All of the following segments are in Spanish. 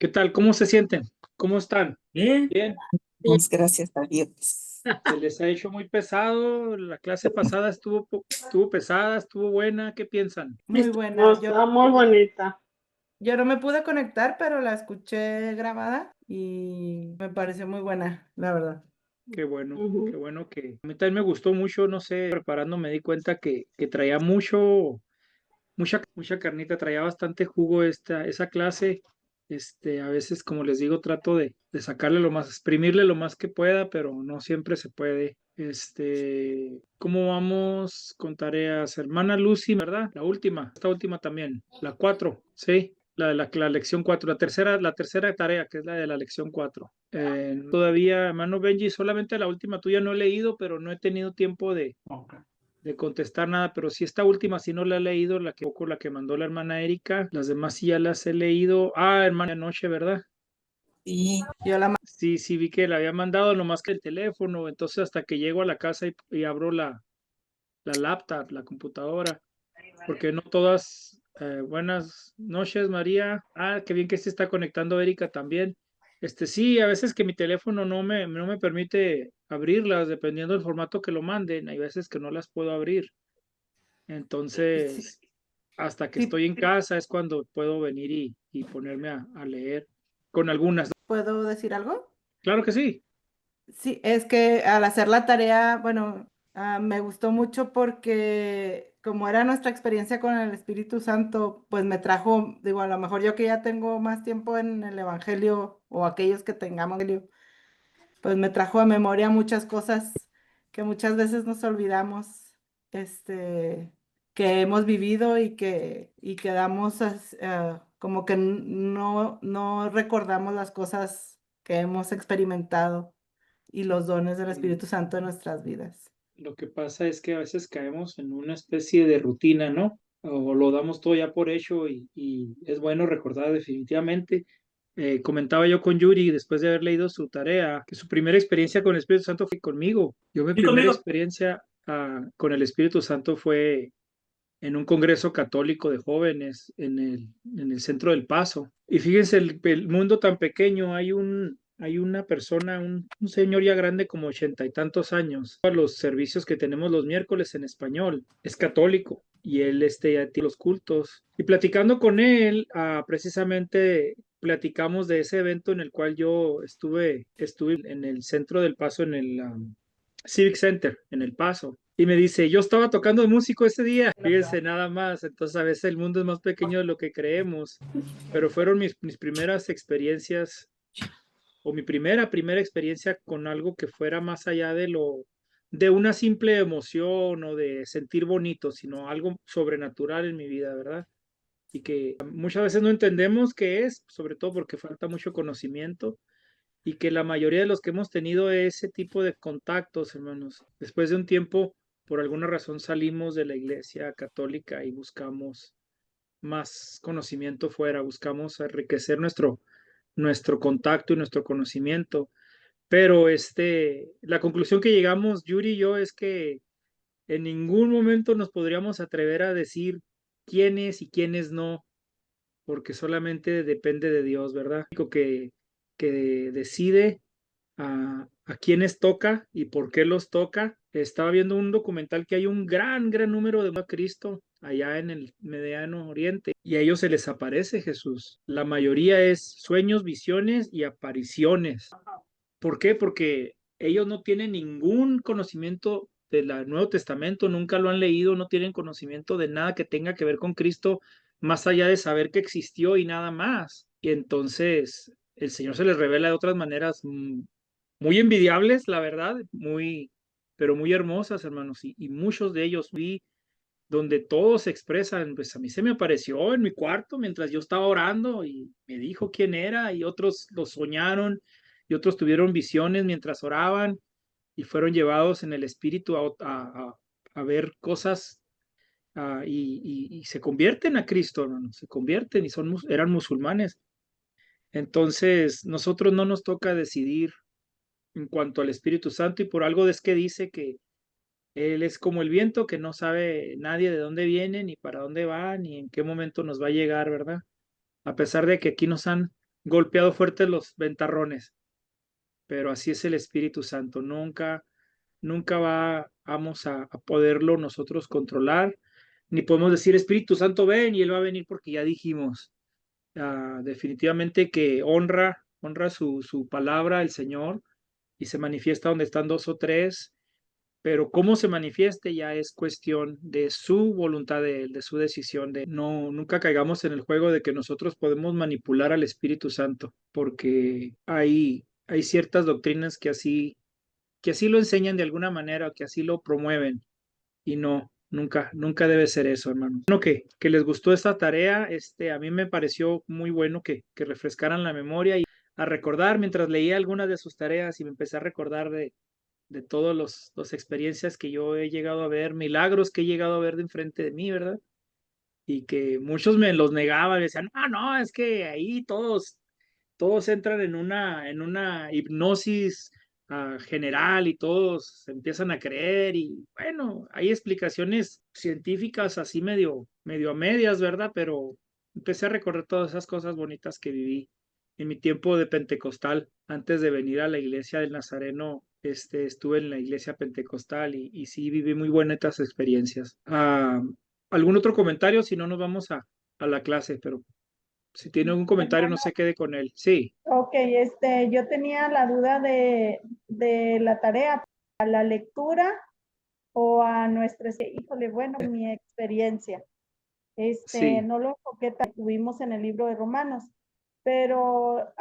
¿Qué tal? ¿Cómo se sienten? ¿Cómo están? Bien, Bien. pues gracias a Dios. ¿Se les ha hecho muy pesado? La clase pasada estuvo pesada, estuvo buena. ¿Qué piensan? Muy No, buena. está muy bonita. Yo no me pude conectar, pero la escuché grabada y me pareció muy buena, la verdad. Qué Ujú. bueno que a mí también me gustó mucho, no sé, preparando me di cuenta que traía mucha carnita, traía bastante jugo esa clase. A veces, como les digo, trato de sacarle lo más, exprimirle lo más que pueda, pero no siempre se puede. ¿Cómo vamos con tareas? Hermana Lucy, ¿verdad? Esta última también, la 4, ¿sí? La lección 4, la tercera tarea, que es la de la lección 4. Todavía, hermano Benji, solamente la última tuya no he leído, pero no he tenido tiempo de contestar nada, pero sí esta última sí no la he leído, la que mandó la hermana Erika, las demás sí ya las he leído. Ah, hermana Noche, ¿verdad? Sí, Yo la Sí, sí vi que la había mandado nomás que el teléfono, entonces hasta que llego a la casa y abro la laptop, la computadora, porque no todas, buenas noches María, qué bien que se está conectando Erika también. Sí, a veces que mi teléfono no me permite abrirlas, dependiendo del formato que lo manden, hay veces que no las puedo abrir. sí, Entonces, hasta que sí estoy en casa es cuando puedo venir y ponerme a leer con algunas. puedo decir algo. Claro que sí. Sí, es que al hacer la tarea, bueno, me gustó mucho porque como era nuestra experiencia con el Espíritu Santo, pues me trajo, digo, a lo mejor yo que ya tengo más tiempo en el Evangelio o aquellos que tengamos Evangelio, pues me trajo a memoria muchas cosas que muchas veces nos olvidamos, este, que hemos vivido y quedamos como que no recordamos las cosas que hemos experimentado y los dones del Mm, Espíritu Santo en nuestras vidas. Lo que pasa es que a veces caemos en una especie de rutina, ¿no? O lo damos todo ya por hecho y es bueno recordar definitivamente. Comentaba yo con Yuri después de haber leído su tarea, que su primera experiencia con el Espíritu Santo fue conmigo. Mi y primera conmigo. experiencia con el Espíritu Santo fue en un congreso católico de jóvenes en el centro del Paso. Y fíjense, el mundo tan pequeño, hay una persona, un señor ya grande como 80 y tantos años, a los servicios que tenemos los miércoles en español, es católico. Y él ya tiene los cultos. Y platicando con él, precisamente platicamos de ese evento en el cual yo estuve en el centro del Paso, en el Civic Center, en El Paso. Y me dice, yo estaba tocando músico ese día, fíjense nada más, entonces a veces el mundo es más pequeño de lo que creemos, pero fueron mis primeras experiencias, o mi primera experiencia con algo que fuera más allá de una simple emoción o de sentir bonito, sino algo sobrenatural en mi vida, ¿verdad? Y que muchas veces no entendemos qué es, sobre todo porque falta mucho conocimiento y que la mayoría de los que hemos tenido ese tipo de contactos, hermanos, después de un tiempo, por alguna razón salimos de la iglesia católica y buscamos más conocimiento fuera, buscamos enriquecer nuestro contacto y nuestro conocimiento. Pero la conclusión que llegamos, Yuri y yo, es que en ningún momento nos podríamos atrever a decir quiénes y quiénes no, porque solamente depende de Dios, ¿verdad? Lo único que decide a quiénes toca y por qué los toca. Estaba viendo un documental que hay un gran número de Cristo allá en el Mediano Oriente y a ellos se les aparece Jesús. La mayoría es sueños, visiones y apariciones. ¿Por qué? Porque ellos no tienen ningún conocimiento del Nuevo Testamento, nunca lo han leído, no tienen conocimiento de nada que tenga que ver con Cristo, más allá de saber que existió y nada más. Y entonces el Señor se les revela de otras maneras muy envidiables, la verdad, pero muy hermosas, hermanos. Y muchos de ellos vi donde todos se expresan, pues a mí se me apareció en mi cuarto mientras yo estaba orando y me dijo quién era y otros lo soñaron y otros tuvieron visiones mientras oraban y fueron llevados en el espíritu a ver cosas y se convierten a Cristo, hermano, se convierten y eran musulmanes. Entonces, nosotros no nos toca decidir en cuanto al Espíritu Santo y por algo es que dice que él es como el viento que no sabe nadie de dónde viene, ni para dónde va, ni en qué momento nos va a llegar, ¿verdad? A pesar de que aquí nos han golpeado fuerte los ventarrones, pero así es el Espíritu Santo. Nunca vamos a poderlo nosotros controlar, ni podemos decir, Espíritu Santo, ven, y Él va a venir porque ya dijimos. Definitivamente que honra su palabra, el Señor, y se manifiesta donde están dos o tres, pero cómo se manifieste ya es cuestión de su voluntad de Él, de su decisión. Nunca caigamos en el juego de que nosotros podemos manipular al Espíritu Santo, porque hay ciertas doctrinas que así lo enseñan de alguna manera, o que así lo promueven, y no, nunca debe ser eso, hermanos. Bueno, que les gustó esta tarea, a mí me pareció muy bueno que refrescaran la memoria y a recordar mientras leía algunas de sus tareas, y me empecé a recordar de todas las experiencias que yo he llegado a ver, milagros que he llegado a ver de enfrente de mí, ¿verdad? Y que muchos me los negaban, y decían, no, es que ahí todos entran en una hipnosis general, y todos se empiezan a creer, y bueno, hay explicaciones científicas así medio a medias, ¿verdad? Pero empecé a recorrer todas esas cosas bonitas que viví en mi tiempo de pentecostal. Antes de venir a la iglesia del Nazareno, estuve en la iglesia pentecostal, y sí viví muy buenas experiencias. ¿Algún otro comentario? Si no, nos vamos a la clase, pero si tiene algún comentario, no Hermano, se quede con él. Sí, ok, yo tenía la duda de la tarea, a la lectura o a nuestra, híjole, bueno, mi experiencia. sí, No lo enfoqué tan, tuvimos en el libro de Romanos, pero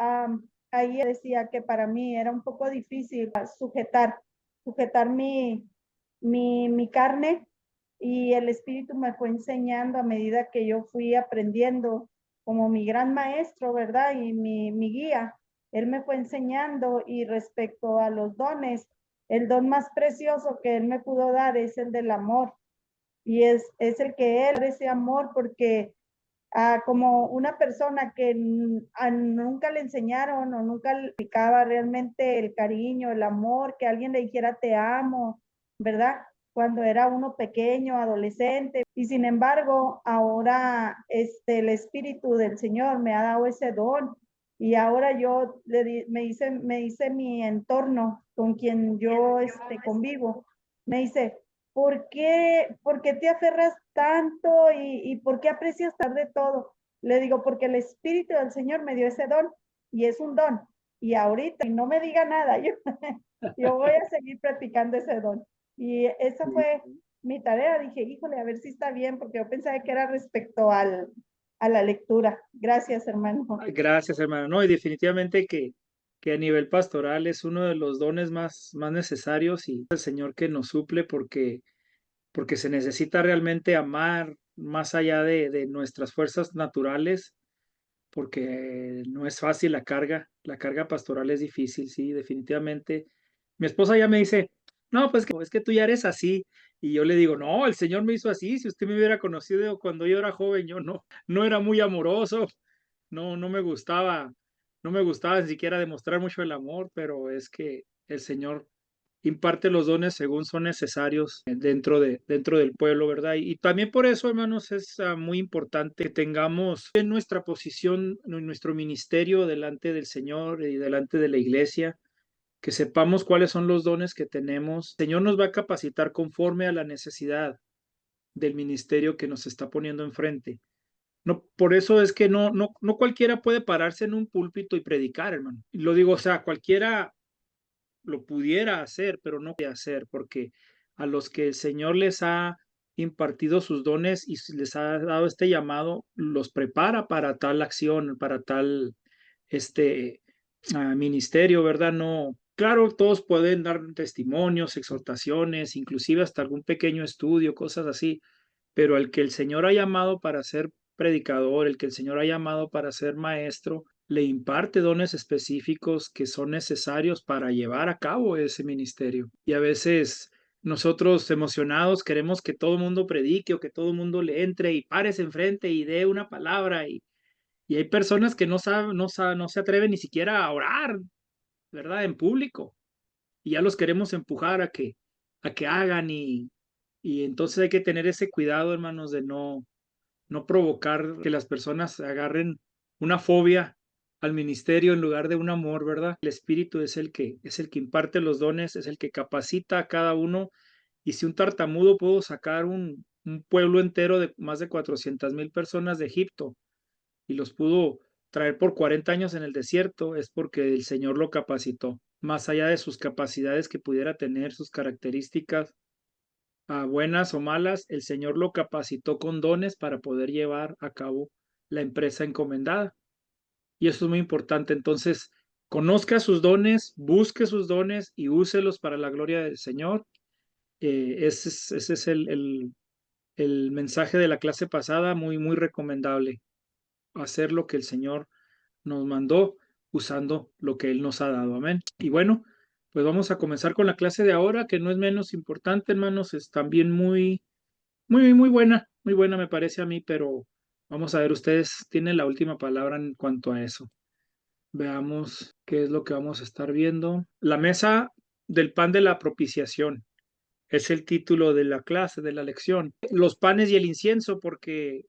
ahí decía que para mí era un poco difícil sujetar mi carne, y el Espíritu me fue enseñando a medida que yo fui aprendiendo como mi gran maestro, ¿verdad? Y mi guía. Él me fue enseñando, y respecto a los dones, el don más precioso que él me pudo dar es el del amor, y es el que él, ese amor, porque como una persona que nunca le enseñaron o nunca le explicaba realmente el cariño, el amor, que alguien le dijera te amo, ¿verdad? Cuando era uno pequeño, adolescente. Y sin embargo, ahora el Espíritu del Señor me ha dado ese don, y ahora yo me hice mi entorno con quien yo convivo. Me dice, ¿por qué te aferras tanto, y por qué aprecias tan de todo? Le digo, porque el Espíritu del Señor me dio ese don, y es un don. Y ahorita, y no me diga nada, yo voy a seguir practicando ese don. Y esa fue mi tarea. Dije, híjole, a ver si está bien, porque yo pensaba que era respecto a la lectura. Gracias, hermano. gracias, hermano. No, y definitivamente que a nivel pastoral es uno de los dones más necesarios, y el Señor que nos suple, porque se necesita realmente amar más allá de nuestras fuerzas naturales, porque no es fácil la carga pastoral es difícil, sí, definitivamente. Mi esposa ya me dice, no, pues es que tú ya eres así, y yo le digo, no, el Señor me hizo así. Si usted me hubiera conocido cuando yo era joven, yo no era muy amoroso, no me gustaba, no me gustaba ni siquiera demostrar mucho el amor, pero es que el Señor imparte los dones según son necesarios dentro del pueblo, ¿verdad? Y también por eso, hermanos, es muy importante que tengamos en nuestra posición, en nuestro ministerio delante del Señor y delante de la iglesia, que sepamos cuáles son los dones que tenemos. El Señor nos va a capacitar conforme a la necesidad del ministerio que nos está poniendo enfrente. No, por eso es que no cualquiera puede pararse en un púlpito y predicar, hermano. Y lo digo, o sea, cualquiera lo pudiera hacer, pero no puede hacer, porque a los que el Señor les ha impartido sus dones y les ha dado este llamado, los prepara para tal acción, para tal este ministerio, ¿verdad? No, claro, todos pueden dar testimonios, exhortaciones, inclusive hasta algún pequeño estudio, cosas así, pero al que el Señor ha llamado para ser predicador, el que el Señor ha llamado para ser maestro, le imparte dones específicos que son necesarios para llevar a cabo ese ministerio. Y a veces nosotros emocionados queremos que todo el mundo predique, o que todo el mundo le entre y párese enfrente y dé una palabra, y hay personas que no se atreven ni siquiera a orar, ¿verdad? En público, y ya los queremos empujar a que hagan, y entonces hay que tener ese cuidado, hermanos, de no provocar que las personas agarren una fobia al ministerio en lugar de un amor, ¿verdad? El Espíritu es el que imparte los dones, es el que capacita a cada uno. Y si un tartamudo pudo sacar un pueblo entero de más de 400,000 personas de Egipto y los pudo traer por 40 años en el desierto, es porque el Señor lo capacitó. Más allá de sus capacidades que pudiera tener, sus características, buenas o malas, el Señor lo capacitó con dones para poder llevar a cabo la empresa encomendada. Y eso es muy importante. Entonces, conozca sus dones, busque sus dones y úselos para la gloria del Señor. Ese es el mensaje de la clase pasada, muy, muy recomendable. Hacer lo que el Señor nos mandó usando lo que Él nos ha dado. Amén. Y bueno, pues vamos a comenzar con la clase de ahora, que no es menos importante, hermanos, es también muy, muy, muy buena me parece a mí, pero vamos a ver, ustedes tienen la última palabra en cuanto a eso. Veamos qué es lo que vamos a estar viendo. La mesa del pan de la propiciación es el título de la clase, de la lección. Los panes y el incienso, porque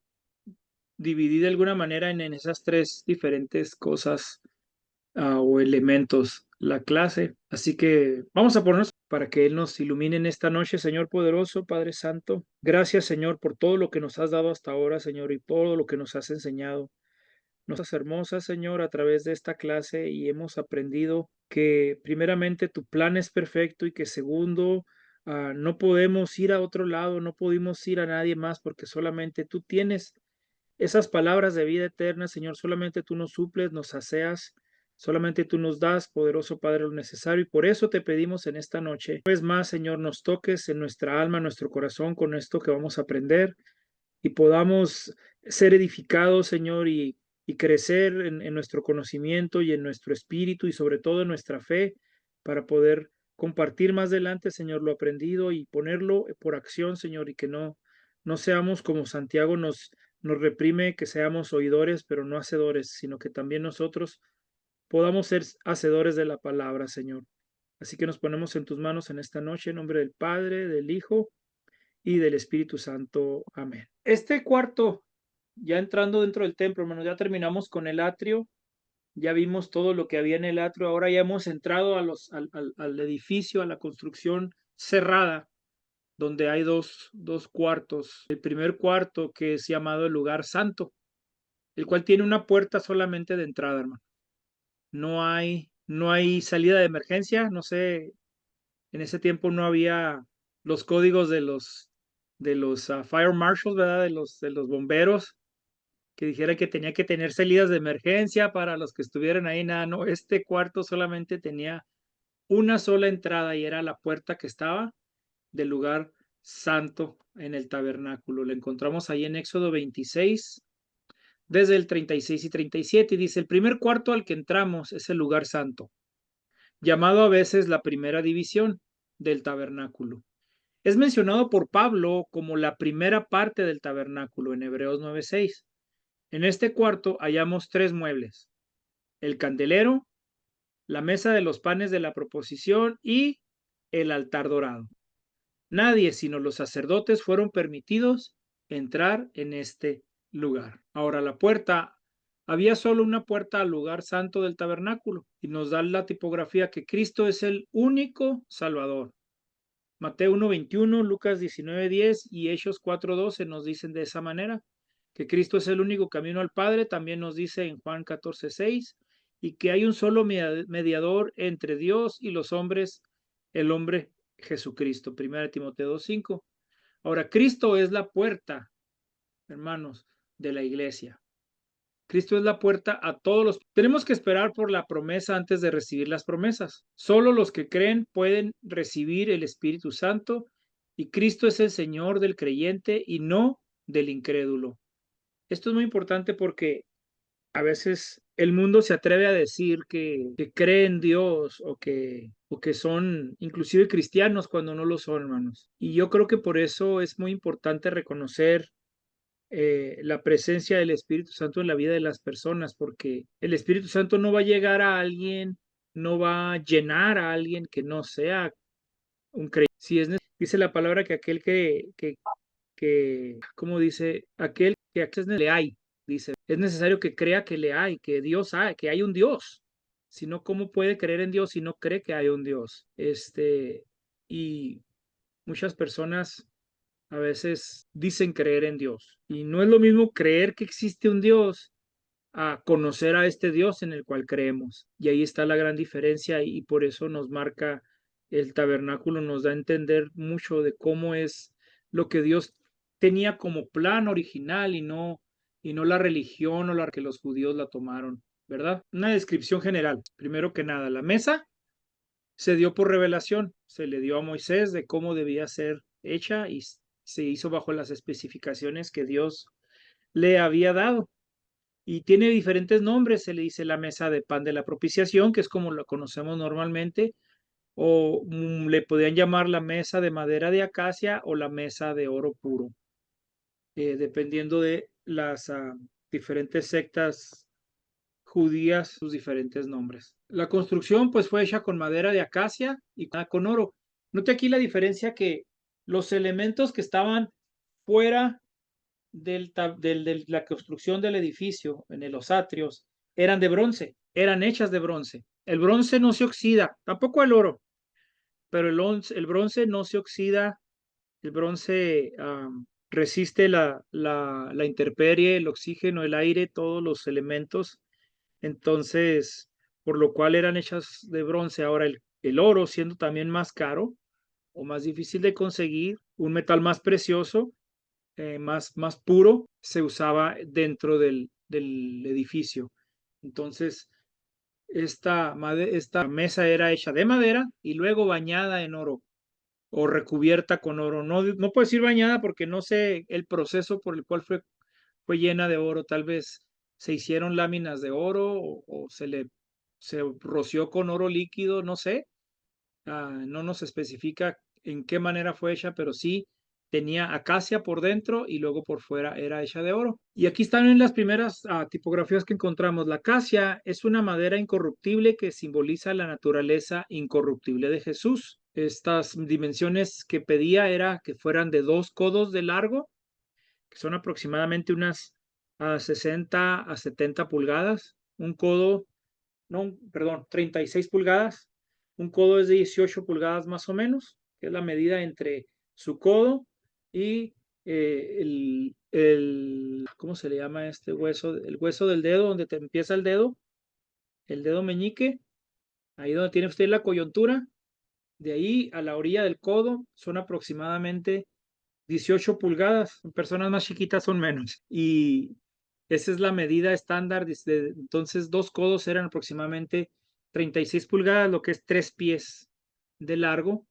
dividí de alguna manera en esas tres diferentes cosas o elementos la clase. Así que vamos a ponernos para que Él nos ilumine en esta noche, Señor poderoso, Padre Santo. Gracias, Señor, por todo lo que nos has dado hasta ahora, Señor, y todo lo que nos has enseñado. Nos hace hermosas, Señor, a través de esta clase y hemos aprendido que primeramente tu plan es perfecto y que segundo, no podemos ir a otro lado, no podemos ir a nadie más porque solamente tú tienes esas palabras de vida eterna, Señor. Solamente tú nos suples, nos aseas, solamente tú nos das, poderoso Padre, lo necesario. Y por eso te pedimos en esta noche, una vez más, Señor, nos toques en nuestra alma, nuestro corazón con esto que vamos a aprender y podamos ser edificados, Señor, y crecer en nuestro conocimiento y en nuestro espíritu y sobre todo en nuestra fe para poder compartir más adelante, Señor, lo aprendido y ponerlo por acción, Señor, y que no seamos como Santiago nos reprime, que seamos oidores, pero no hacedores, sino que también nosotros podamos ser hacedores de la palabra, Señor. Así que nos ponemos en tus manos en esta noche, en nombre del Padre, del Hijo y del Espíritu Santo. Amén. Este cuarto, ya entrando dentro del templo, hermanos, ya terminamos con el atrio, ya vimos todo lo que había en el atrio, ahora ya hemos entrado al edificio, a la construcción cerrada, donde hay dos cuartos. El primer cuarto, que es llamado el lugar santo, el cual tiene una puerta solamente de entrada, hermano. No hay salida de emergencia, no sé, en ese tiempo no había los códigos de los fire marshals, ¿verdad? De los bomberos, que dijera que tenía que tener salidas de emergencia para los que estuvieran ahí, nada, no, este cuarto solamente tenía una sola entrada y era la puerta que estaba del lugar santo en el tabernáculo. Lo encontramos ahí en Éxodo 26, desde el 36 y 37, y dice, el primer cuarto al que entramos es el lugar santo, llamado a veces la primera división del tabernáculo. Es mencionado por Pablo como la primera parte del tabernáculo en Hebreos 9:6. En este cuarto hallamos tres muebles: el candelero, la mesa de los panes de la proposición y el altar dorado. Nadie sino los sacerdotes fueron permitidos entrar en este lugar. Ahora, la puerta, había solo una puerta al lugar santo del tabernáculo y nos da la tipografía que Cristo es el único Salvador. Mateo 1:21, Lucas 19:10 y Hechos 4:12 nos dicen de esa manera que Cristo es el único camino al Padre. También nos dice en Juan 14:6 y que hay un solo mediador entre Dios y los hombres, el hombre Jesucristo. 1 Timoteo 2:5. Ahora, Cristo es la puerta, hermanos, de la iglesia. Cristo es la puerta a todos los. Tenemos que esperar por la promesa antes de recibir las promesas. Solo los que creen pueden recibir el Espíritu Santo y Cristo es el Señor del creyente y no del incrédulo. Esto es muy importante porque a veces el mundo se atreve a decir que cree en Dios o que son inclusive cristianos cuando no lo son, hermanos. Y yo creo que por eso es muy importante reconocer la presencia del Espíritu Santo en la vida de las personas, porque el Espíritu Santo no va a llegar a alguien, no va a llenar a alguien que no sea un creyente. Si es dice la palabra que aquel ¿cómo dice? Aquel que le hay. dice, es necesario que crea que le hay, que Dios hay, que hay un Dios. Si no, ¿cómo puede creer en Dios si no cree que hay un Dios? Y muchas personas a veces dicen creer en Dios. Y no es lo mismo creer que existe un Dios a conocer a este Dios en el cual creemos. Y ahí está la gran diferencia y por eso nos marca el tabernáculo, nos da a entender mucho de cómo es lo que Dios tenía como plan original y no la religión o la que los judíos la tomaron, ¿verdad? Una descripción general. Primero que nada, la mesa se dio por revelación, se le dio a Moisés de cómo debía ser hecha y se hizo bajo las especificaciones que Dios le había dado. Y tiene diferentes nombres, se le dice la mesa de pan de la propiciación, que es como lo conocemos normalmente, o le podían llamar la mesa de madera de acacia o la mesa de oro puro, dependiendo de las diferentes sectas judías, sus diferentes nombres. La construcción pues fue hecha con madera de acacia y con oro. Note aquí la diferencia que los elementos que estaban fuera de la construcción del edificio, en los atrios, eran de bronce, eran hechas de bronce. El bronce no se oxida, tampoco el oro, pero el bronce no se oxida, el bronce resiste la intemperie, el oxígeno, el aire, todos los elementos. Entonces, por lo cual eran hechas de bronce. Ahora el oro, siendo también más caro o más difícil de conseguir, un metal más precioso, más puro, se usaba dentro del edificio. Entonces, esta mesa era hecha de madera y luego bañada en oro o recubierta con oro. No, no puedo decir bañada porque no sé el proceso por el cual fue llena de oro. Tal vez se hicieron láminas de oro o se roció con oro líquido, no sé. No nos especifica en qué manera fue hecha, pero sí tenía acacia por dentro y luego por fuera era hecha de oro. Y aquí están en las primeras tipografías que encontramos. La acacia es una madera incorruptible que simboliza la naturaleza incorruptible de Jesús. Estas dimensiones que pedía era que fueran de 2 codos de largo, que son aproximadamente unas 60 a 70 pulgadas. Un codo, no, perdón, 36 pulgadas. Un codo es de 18 pulgadas más o menos, que es la medida entre su codo y ¿cómo se le llama este hueso? El hueso del dedo, donde te empieza el dedo meñique, ahí donde tiene usted la coyuntura, de ahí a la orilla del codo son aproximadamente 18 pulgadas. Personas más chiquitas son menos. Y esa es la medida estándar. Entonces, 2 codos eran aproximadamente 36 pulgadas, lo que es 3 pies de largo.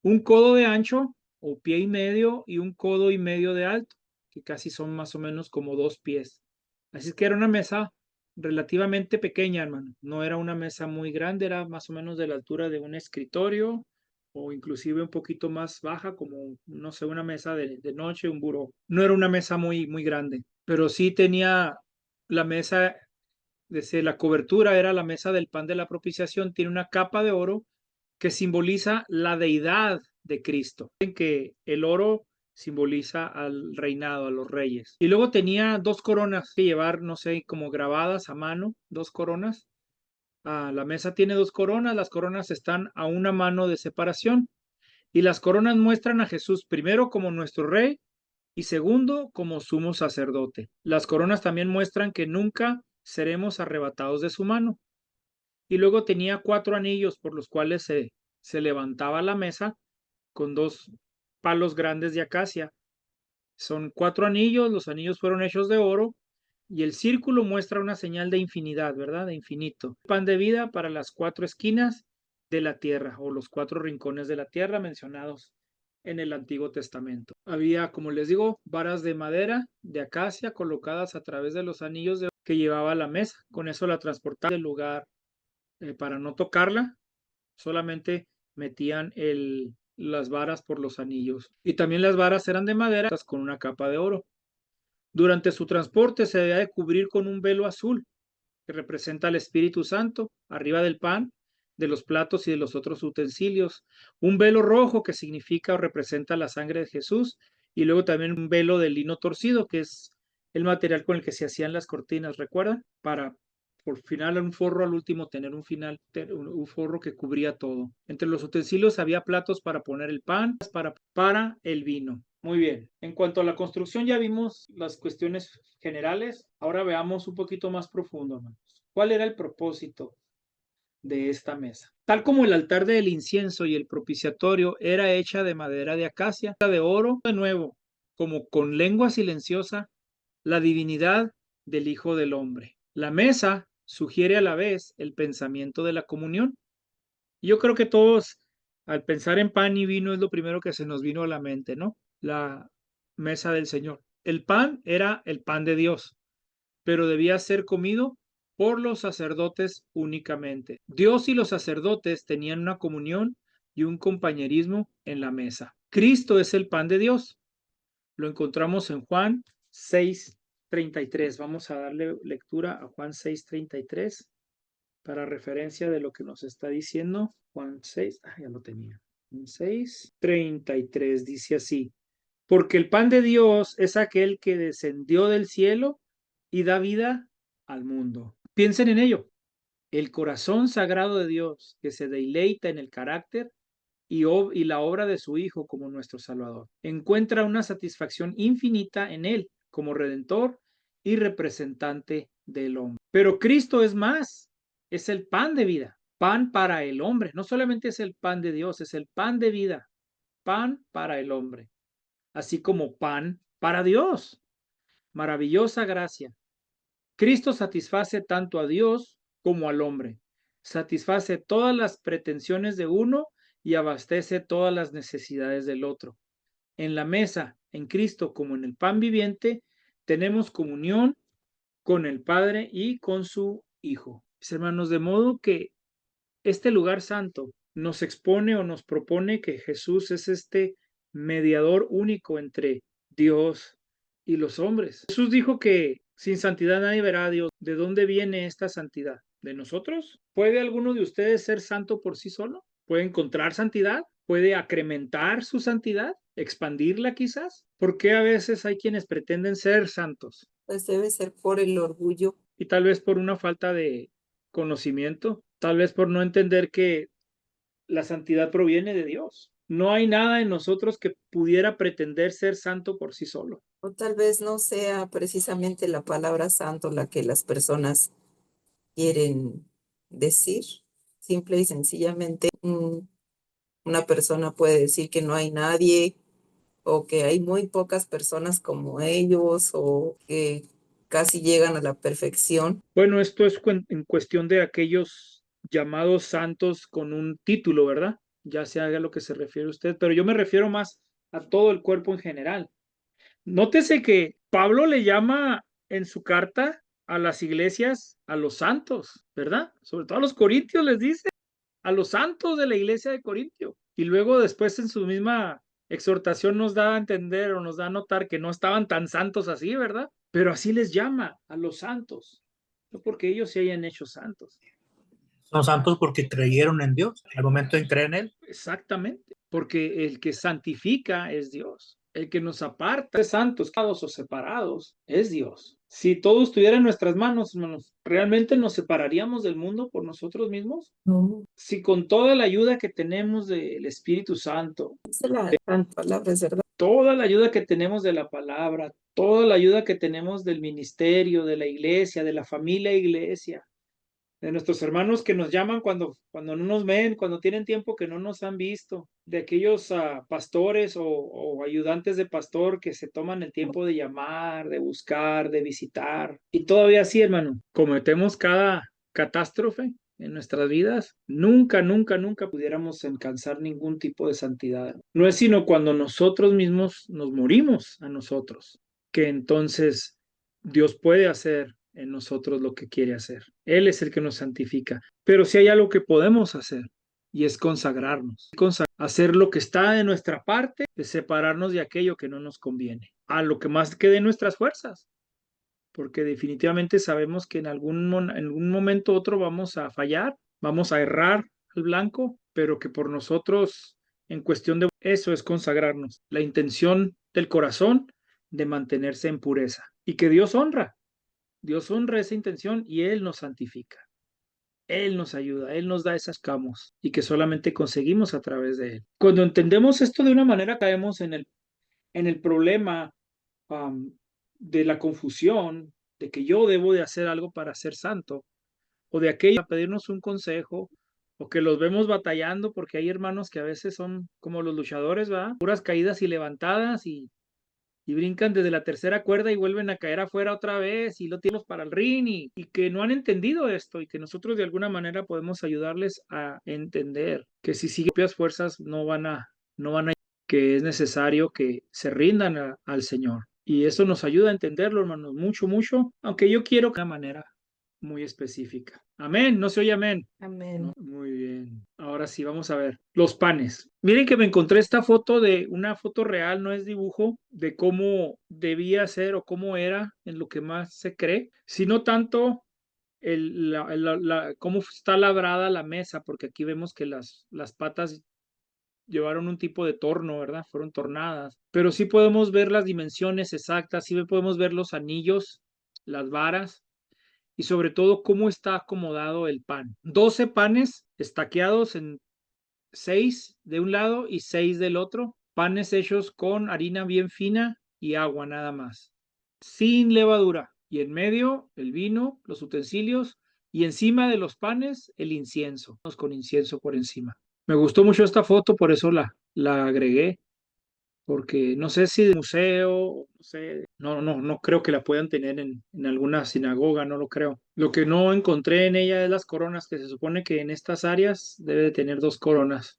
Un codo de ancho o pie y medio y un codo y medio de alto, que casi son más o menos como 2 pies. Así que era una mesa relativamente pequeña, hermano. No era una mesa muy grande, era más o menos de la altura de un escritorio o inclusive un poquito más baja, como, no sé, una mesa de noche, un buró. No era una mesa muy, muy grande, pero sí tenía la mesa, desde la cobertura era la mesa del pan de la propiciación, tiene una capa de oro que simboliza la deidad de Cristo, en que el oro simboliza al reinado, a los reyes. Y luego tenía 2 coronas que llevar, no sé, como grabadas a mano, 2 coronas. La mesa tiene 2 coronas, las coronas están a una mano de separación. Y las coronas muestran a Jesús primero como nuestro rey y segundo como sumo sacerdote. Las coronas también muestran que nunca seremos arrebatados de su mano. Y luego tenía 4 anillos por los cuales se levantaba la mesa con 2 palos grandes de acacia. Son 4 anillos, los anillos fueron hechos de oro y el círculo muestra una señal de infinidad, ¿verdad? De infinito. Pan de vida para las 4 esquinas de la tierra o los 4 rincones de la tierra mencionados en el Antiguo Testamento. Había, como les digo, varas de madera de acacia colocadas a través de los anillos que llevaba la mesa. Con eso la transportaba del lugar para no tocarla, solamente metían las varas por los anillos. Y también las varas eran de madera con una capa de oro. Durante su transporte se debía de cubrir con un velo azul que representa al Espíritu Santo arriba del pan, de los platos y de los otros utensilios. Un velo rojo que significa o representa la sangre de Jesús. Y luego también un velo de lino torcido que es el material con el que se hacían las cortinas, ¿recuerdan? Para por final un forro al último tener un forro que cubría todo. Entre los utensilios había platos para poner el pan, para el vino. Muy bien. En cuanto a la construcción ya vimos las cuestiones generales. Ahora veamos un poquito más profundo, hermanos. ¿Cuál era el propósito de esta mesa? Tal como el altar del incienso y el propiciatorio era hecha de madera de acacia, de oro, de nuevo, como con lengua silenciosa, la divinidad del Hijo del Hombre. La mesa sugiere a la vez el pensamiento de la comunión. Yo creo que todos, al pensar en pan y vino, es lo primero que se nos vino a la mente, ¿no? La mesa del Señor. El pan era el pan de Dios, pero debía ser comido por los sacerdotes únicamente. Dios y los sacerdotes tenían una comunión y un compañerismo en la mesa. Cristo es el pan de Dios. Lo encontramos en Juan 6:33. Vamos a darle lectura a Juan 6:33 para referencia de lo que nos está diciendo. Juan 6, ya lo tenía. Juan 6:33 dice así: porque el pan de Dios es aquel que descendió del cielo y da vida al mundo. Piensen en ello. El corazón sagrado de Dios que se deleita en el carácter y la obra de su Hijo como nuestro Salvador. Encuentra una satisfacción infinita en Él como Redentor y representante del hombre. Pero Cristo es más, es el pan de vida, pan para el hombre. No solamente es el pan de Dios, es el pan de vida, pan para el hombre, así como pan para Dios. Maravillosa gracia. Cristo satisface tanto a Dios como al hombre. Satisface todas las pretensiones de uno y abastece todas las necesidades del otro. En la mesa, en Cristo como en el pan viviente, tenemos comunión con el Padre y con su Hijo. Mis hermanos, de modo que este lugar santo nos expone o nos propone que Jesús es este mediador único entre Dios y los hombres. Jesús dijo que sin santidad nadie verá a Dios. ¿De dónde viene esta santidad? ¿De nosotros? ¿Puede alguno de ustedes ser santo por sí solo? ¿Puede encontrar santidad? ¿Puede acrementar su santidad? ¿Expandirla quizás? ¿Por qué a veces hay quienes pretenden ser santos? Pues debe ser por el orgullo. Y tal vez por una falta de conocimiento, tal vez por no entender que la santidad proviene de Dios. No hay nada en nosotros que pudiera pretender ser santo por sí solo. O tal vez no sea precisamente la palabra santo la que las personas quieren decir. Simple y sencillamente, una persona puede decir que no hay nadie o que hay muy pocas personas como ellos o que casi llegan a la perfección. Bueno, esto es en cuestión de aquellos llamados santos con un título, ¿verdad? Ya sea a lo que se refiere usted, pero yo me refiero más a todo el cuerpo en general. Nótese que Pablo le llama en su carta a las iglesias a los santos, ¿verdad? Sobre todo a los corintios les dice, a los santos de la iglesia de Corintio. Y luego después en su misma exhortación nos da a entender o nos da a notar que no estaban tan santos así, ¿verdad? Pero así les llama a los santos, no porque ellos se hayan hecho santos. Son santos porque creyeron en Dios. Al momento en creer en Él. Exactamente, porque el que santifica es Dios. El que nos aparta de santos o separados es Dios. Si todo estuviera en nuestras manos, hermanos, ¿realmente nos separaríamos del mundo por nosotros mismos? No, Si con toda la ayuda que tenemos del Espíritu Santo, es la palabra, es verdad. toda la ayuda que tenemos de la palabra, toda la ayuda que tenemos del ministerio, de la iglesia, de la familia iglesia, de nuestros hermanos que nos llaman cuando no nos ven, cuando tienen tiempo que no nos han visto, de aquellos pastores o ayudantes de pastor que se toman el tiempo de llamar, de buscar, de visitar. Y todavía así, hermano, cometemos cada catástrofe en nuestras vidas, nunca pudiéramos alcanzar ningún tipo de santidad. No es sino cuando nosotros mismos nos morimos a nosotros, que entonces Dios puede hacer en nosotros lo que quiere hacer. Él es el que nos santifica. Pero si hay algo que podemos hacer, y es consagrarnos, hacer lo que está de nuestra parte, de separarnos de aquello que no nos conviene, a lo que más quede en nuestras fuerzas, porque definitivamente sabemos que en algún momento u otro vamos a fallar, vamos a errar al blanco, pero que por nosotros, en cuestión de eso es consagrarnos. La intención del corazón de mantenerse en pureza y que Dios honra esa intención y Él nos santifica. Él nos ayuda, Él nos da esas camos y que solamente conseguimos a través de Él. Cuando entendemos esto de una manera, caemos en el problema de la confusión, de que yo debo de hacer algo para ser santo, o de aquello a pedirnos un consejo, o que los vemos batallando, porque hay hermanos que a veces son como los luchadores, ¿verdad? Puras caídas y levantadas y brincan desde la tercera cuerda y vuelven a caer afuera otra vez y lo tienen para el ring y que no han entendido esto y que nosotros de alguna manera podemos ayudarles a entender que si siguen propias fuerzas no van a, que es necesario que se rindan al Señor. Y eso nos ayuda a entenderlo, hermanos, mucho, mucho, aunque yo quiero de una manera muy específica. Amén, no se oye amén. Amén. Muy bien. Ahora sí, vamos a ver. Los panes. Miren que me encontré esta foto de una foto real, no es dibujo, de cómo debía ser o cómo era en lo que más se cree, sino tanto cómo está labrada la mesa, porque aquí vemos que las patas llevaron un tipo de torno, ¿verdad? Fueron tornadas. Pero sí podemos ver las dimensiones exactas, sí podemos ver los anillos, las varas y sobre todo cómo está acomodado el pan. 12 panes estaqueados en 6 de un lado y 6 del otro. Panes hechos con harina bien fina y agua nada más. Sin levadura. Y en medio el vino, los utensilios y encima de los panes el incienso. Con incienso por encima. Me gustó mucho esta foto, por eso la agregué. Porque no sé si de museo, no sé, no creo que la puedan tener en alguna sinagoga, no lo creo. Lo que no encontré en ella es las coronas, que se supone que en estas áreas debe de tener 2 coronas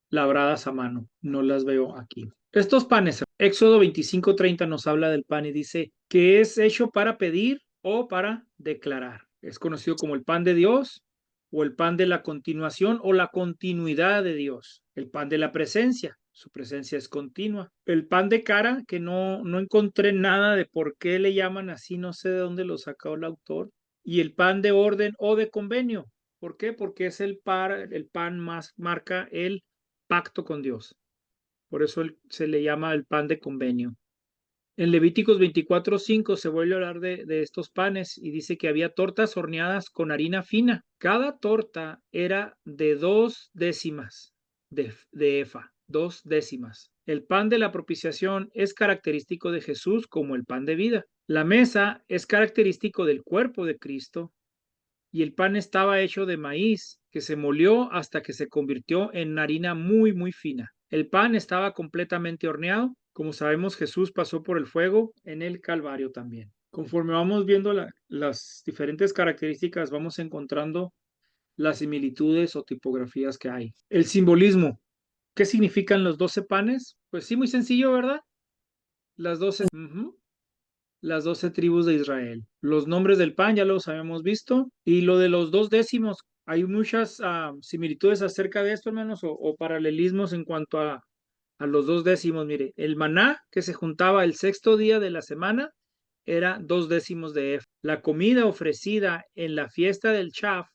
labradas a mano. No las veo aquí. Estos panes, Éxodo 25:30 nos habla del pan y dice que es hecho para pedir o para declarar. Es conocido como el pan de Dios o el pan de la continuación o la continuidad de Dios. El pan de la presencia. Su presencia es continua. El pan de cara, que no encontré nada de por qué le llaman así, no sé de dónde lo sacó el autor. Y el pan de orden o de convenio. ¿Por qué? Porque es el pan más marca el pacto con Dios. Por eso se le llama el pan de convenio. En Levíticos 24:5 se vuelve a hablar de estos panes y dice que había tortas horneadas con harina fina. Cada torta era de 2 décimas de efa, 2 décimas. El pan de la propiciación es característico de Jesús como el pan de vida. La mesa es característico del cuerpo de Cristo y el pan estaba hecho de maíz que se molió hasta que se convirtió en harina muy, muy fina. El pan estaba completamente horneado. Como sabemos, Jesús pasó por el fuego en el Calvario también. Conforme vamos viendo las diferentes características, vamos encontrando las similitudes o tipografías que hay. El simbolismo. ¿Qué significan los 12 panes? Pues sí, muy sencillo, ¿verdad? Las 12. Las 12 tribus de Israel. Los nombres del pan ya los habíamos visto. Y lo de los 2 décimos, hay muchas similitudes acerca de esto, hermanos, o paralelismos en cuanto a los 2 décimos. Mire, el maná que se juntaba el 6º día de la semana era 2 décimos de efa. La comida ofrecida en la fiesta del Chaf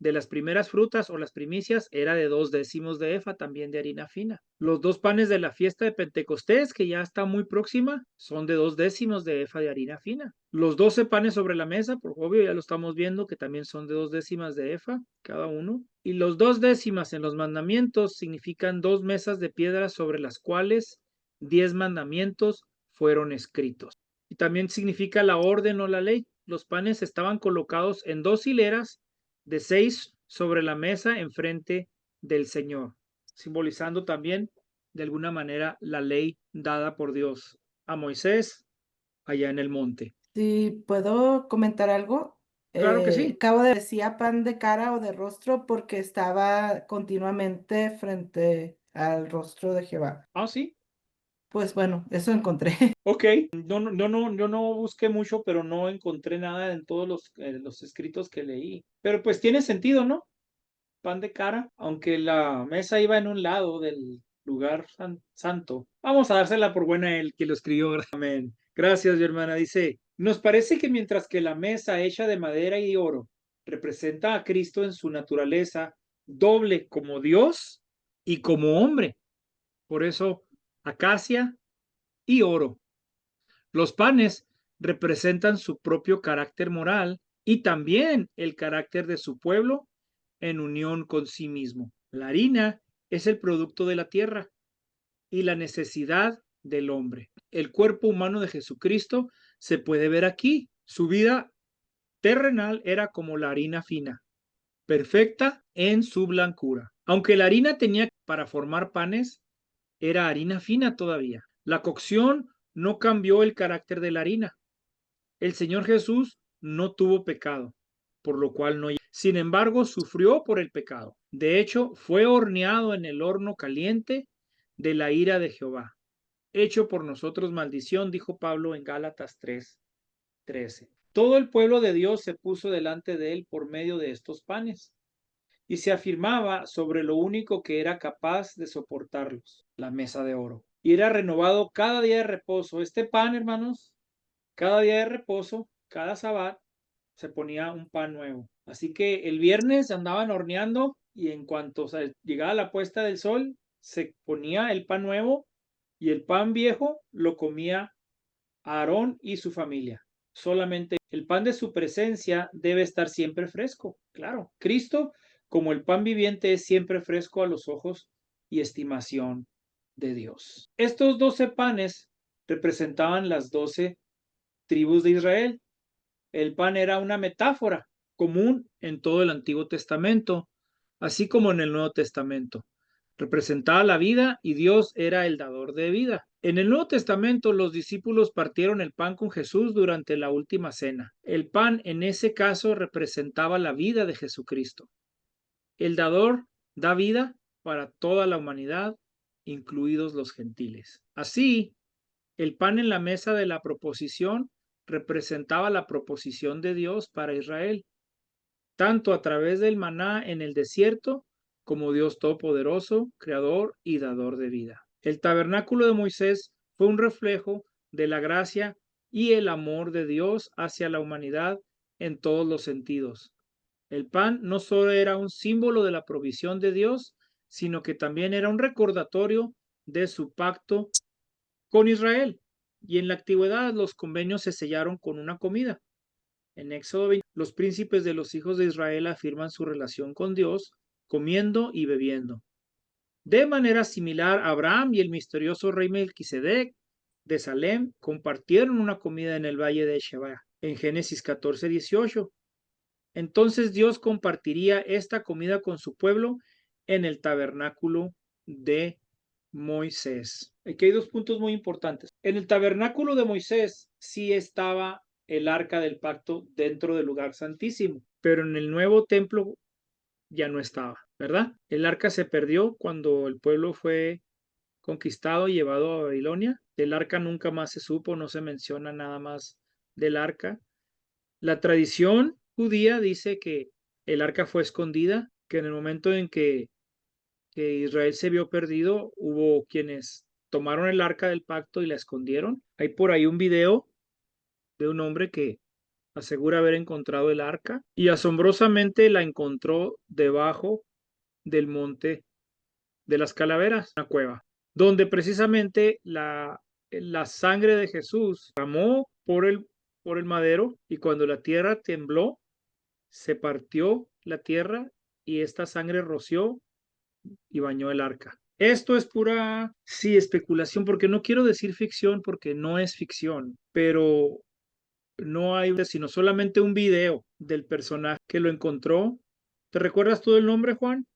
de las primeras frutas o las primicias era de 2 décimos de efa, también de harina fina. Los 2 panes de la fiesta de Pentecostés, que ya está muy próxima, son de 2 décimos de efa de harina fina. Los 12 panes sobre la mesa, por obvio, ya lo estamos viendo, que también son de 2 décimas de efa cada uno. Y los 2 décimas en los mandamientos significan 2 mesas de piedra sobre las cuales 10 mandamientos fueron escritos. Y también significa la orden o la ley. Los panes estaban colocados en 2 hileras de 6 sobre la mesa enfrente del Señor, simbolizando también de alguna manera la ley dada por Dios a Moisés allá en el monte. Si puedo comentar algo, Claro que sí. acabo de decía pan de cara o de rostro porque estaba continuamente frente al rostro de Jehová. Ah, sí. Pues bueno, eso encontré. Ok, yo no busqué mucho, pero no encontré nada en todos los escritos que leí. Pero pues tiene sentido, ¿no? Pan de cara, aunque la mesa iba en un lado del lugar santo. Vamos a dársela por buena el que lo escribió. Amén. Gracias, mi hermana. Dice, nos parece que mientras que la mesa hecha de madera y oro representa a Cristo en su naturaleza doble como Dios y como hombre. Por eso, acacia y oro. Los panes representan su propio carácter moral y también el carácter de su pueblo en unión con sí mismo. La harina es el producto de la tierra y la necesidad del hombre. El cuerpo humano de Jesucristo se puede ver aquí. Su vida terrenal era como la harina fina, perfecta en su blancura. Aunque la harina tenía para formar panes, era harina fina todavía. La cocción no cambió el carácter de la harina. El Señor Jesús no tuvo pecado, por lo cual no. Sin embargo, sufrió por el pecado. De hecho, fue horneado en el horno caliente de la ira de Jehová. Hecho por nosotros maldición, dijo Pablo en Gálatas 3:13. Todo el pueblo de Dios se puso delante de él por medio de estos panes y se afirmaba sobre lo único que era capaz de soportarlos, la mesa de oro. Y era renovado cada día de reposo. Este pan, hermanos, cada día de reposo, cada sabbat, se ponía un pan nuevo. Así que el viernes andaban horneando y en cuanto llegaba la puesta del sol, se ponía el pan nuevo y el pan viejo lo comía Aarón y su familia. Solamente el pan de su presencia debe estar siempre fresco. Claro, Cristo, como el pan viviente, es siempre fresco a los ojos y estimación de Dios. Estos 12 panes representaban las 12 tribus de Israel. El pan era una metáfora común en todo el Antiguo Testamento, así como en el Nuevo Testamento. Representaba la vida y Dios era el dador de vida. En el Nuevo Testamento los discípulos partieron el pan con Jesús durante la última cena. El pan en ese caso representaba la vida de Jesucristo. El dador da vida para toda la humanidad, incluidos los gentiles. Así, el pan en la mesa de la proposición representaba la proposición de Dios para Israel, tanto a través del maná en el desierto como Dios Todopoderoso, Creador y Dador de vida. El tabernáculo de Moisés fue un reflejo de la gracia y el amor de Dios hacia la humanidad en todos los sentidos. El pan no solo era un símbolo de la provisión de Dios, sino que también era un recordatorio de su pacto con Israel. Y en la antigüedad los convenios se sellaron con una comida. En Éxodo 20, los príncipes de los hijos de Israel afirman su relación con Dios comiendo y bebiendo. De manera similar, Abraham y el misterioso rey Melquisedec de Salem compartieron una comida en el valle de Sheba, en Génesis 14:18. Entonces Dios compartiría esta comida con su pueblo en el tabernáculo de Moisés. Aquí hay dos puntos muy importantes. En el tabernáculo de Moisés sí estaba el arca del pacto dentro del lugar santísimo, pero en el nuevo templo ya no estaba, ¿verdad? El arca se perdió cuando el pueblo fue conquistado y llevado a Babilonia. El arca nunca más se supo, no se menciona nada más del arca. La tradición judía dice que el arca fue escondida, que en el momento en que Israel se vio perdido, hubo quienes tomaron el arca del pacto y la escondieron. Hay por ahí un video de un hombre que asegura haber encontrado el arca y asombrosamente la encontró debajo del monte de las calaveras, una cueva, donde precisamente la sangre de Jesús derramó por el madero y cuando la tierra tembló, se partió la tierra y esta sangre roció y bañó el arca. Esto es pura, sí, especulación, porque no quiero decir ficción, porque no es ficción, pero no hay sino solamente un video del personaje que lo encontró. ¿Te recuerdas tú el nombre, Juan?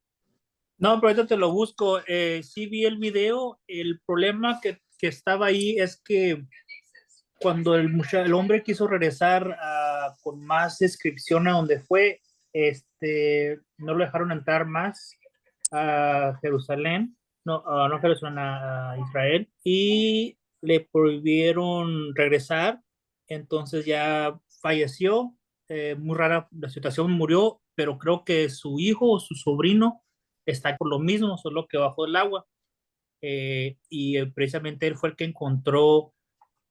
No, pero ahorita te lo busco. Sí vi el video. El problema que estaba ahí es que cuando el hombre quiso regresar con más descripción a donde fue, no lo dejaron entrar más a Jerusalén, no a Jerusalén, a Israel, y le prohibieron regresar. Entonces ya falleció. Muy rara la situación, murió, pero creo que su hijo o su sobrino está por lo mismo, solo que bajo el agua. Precisamente él fue el que encontró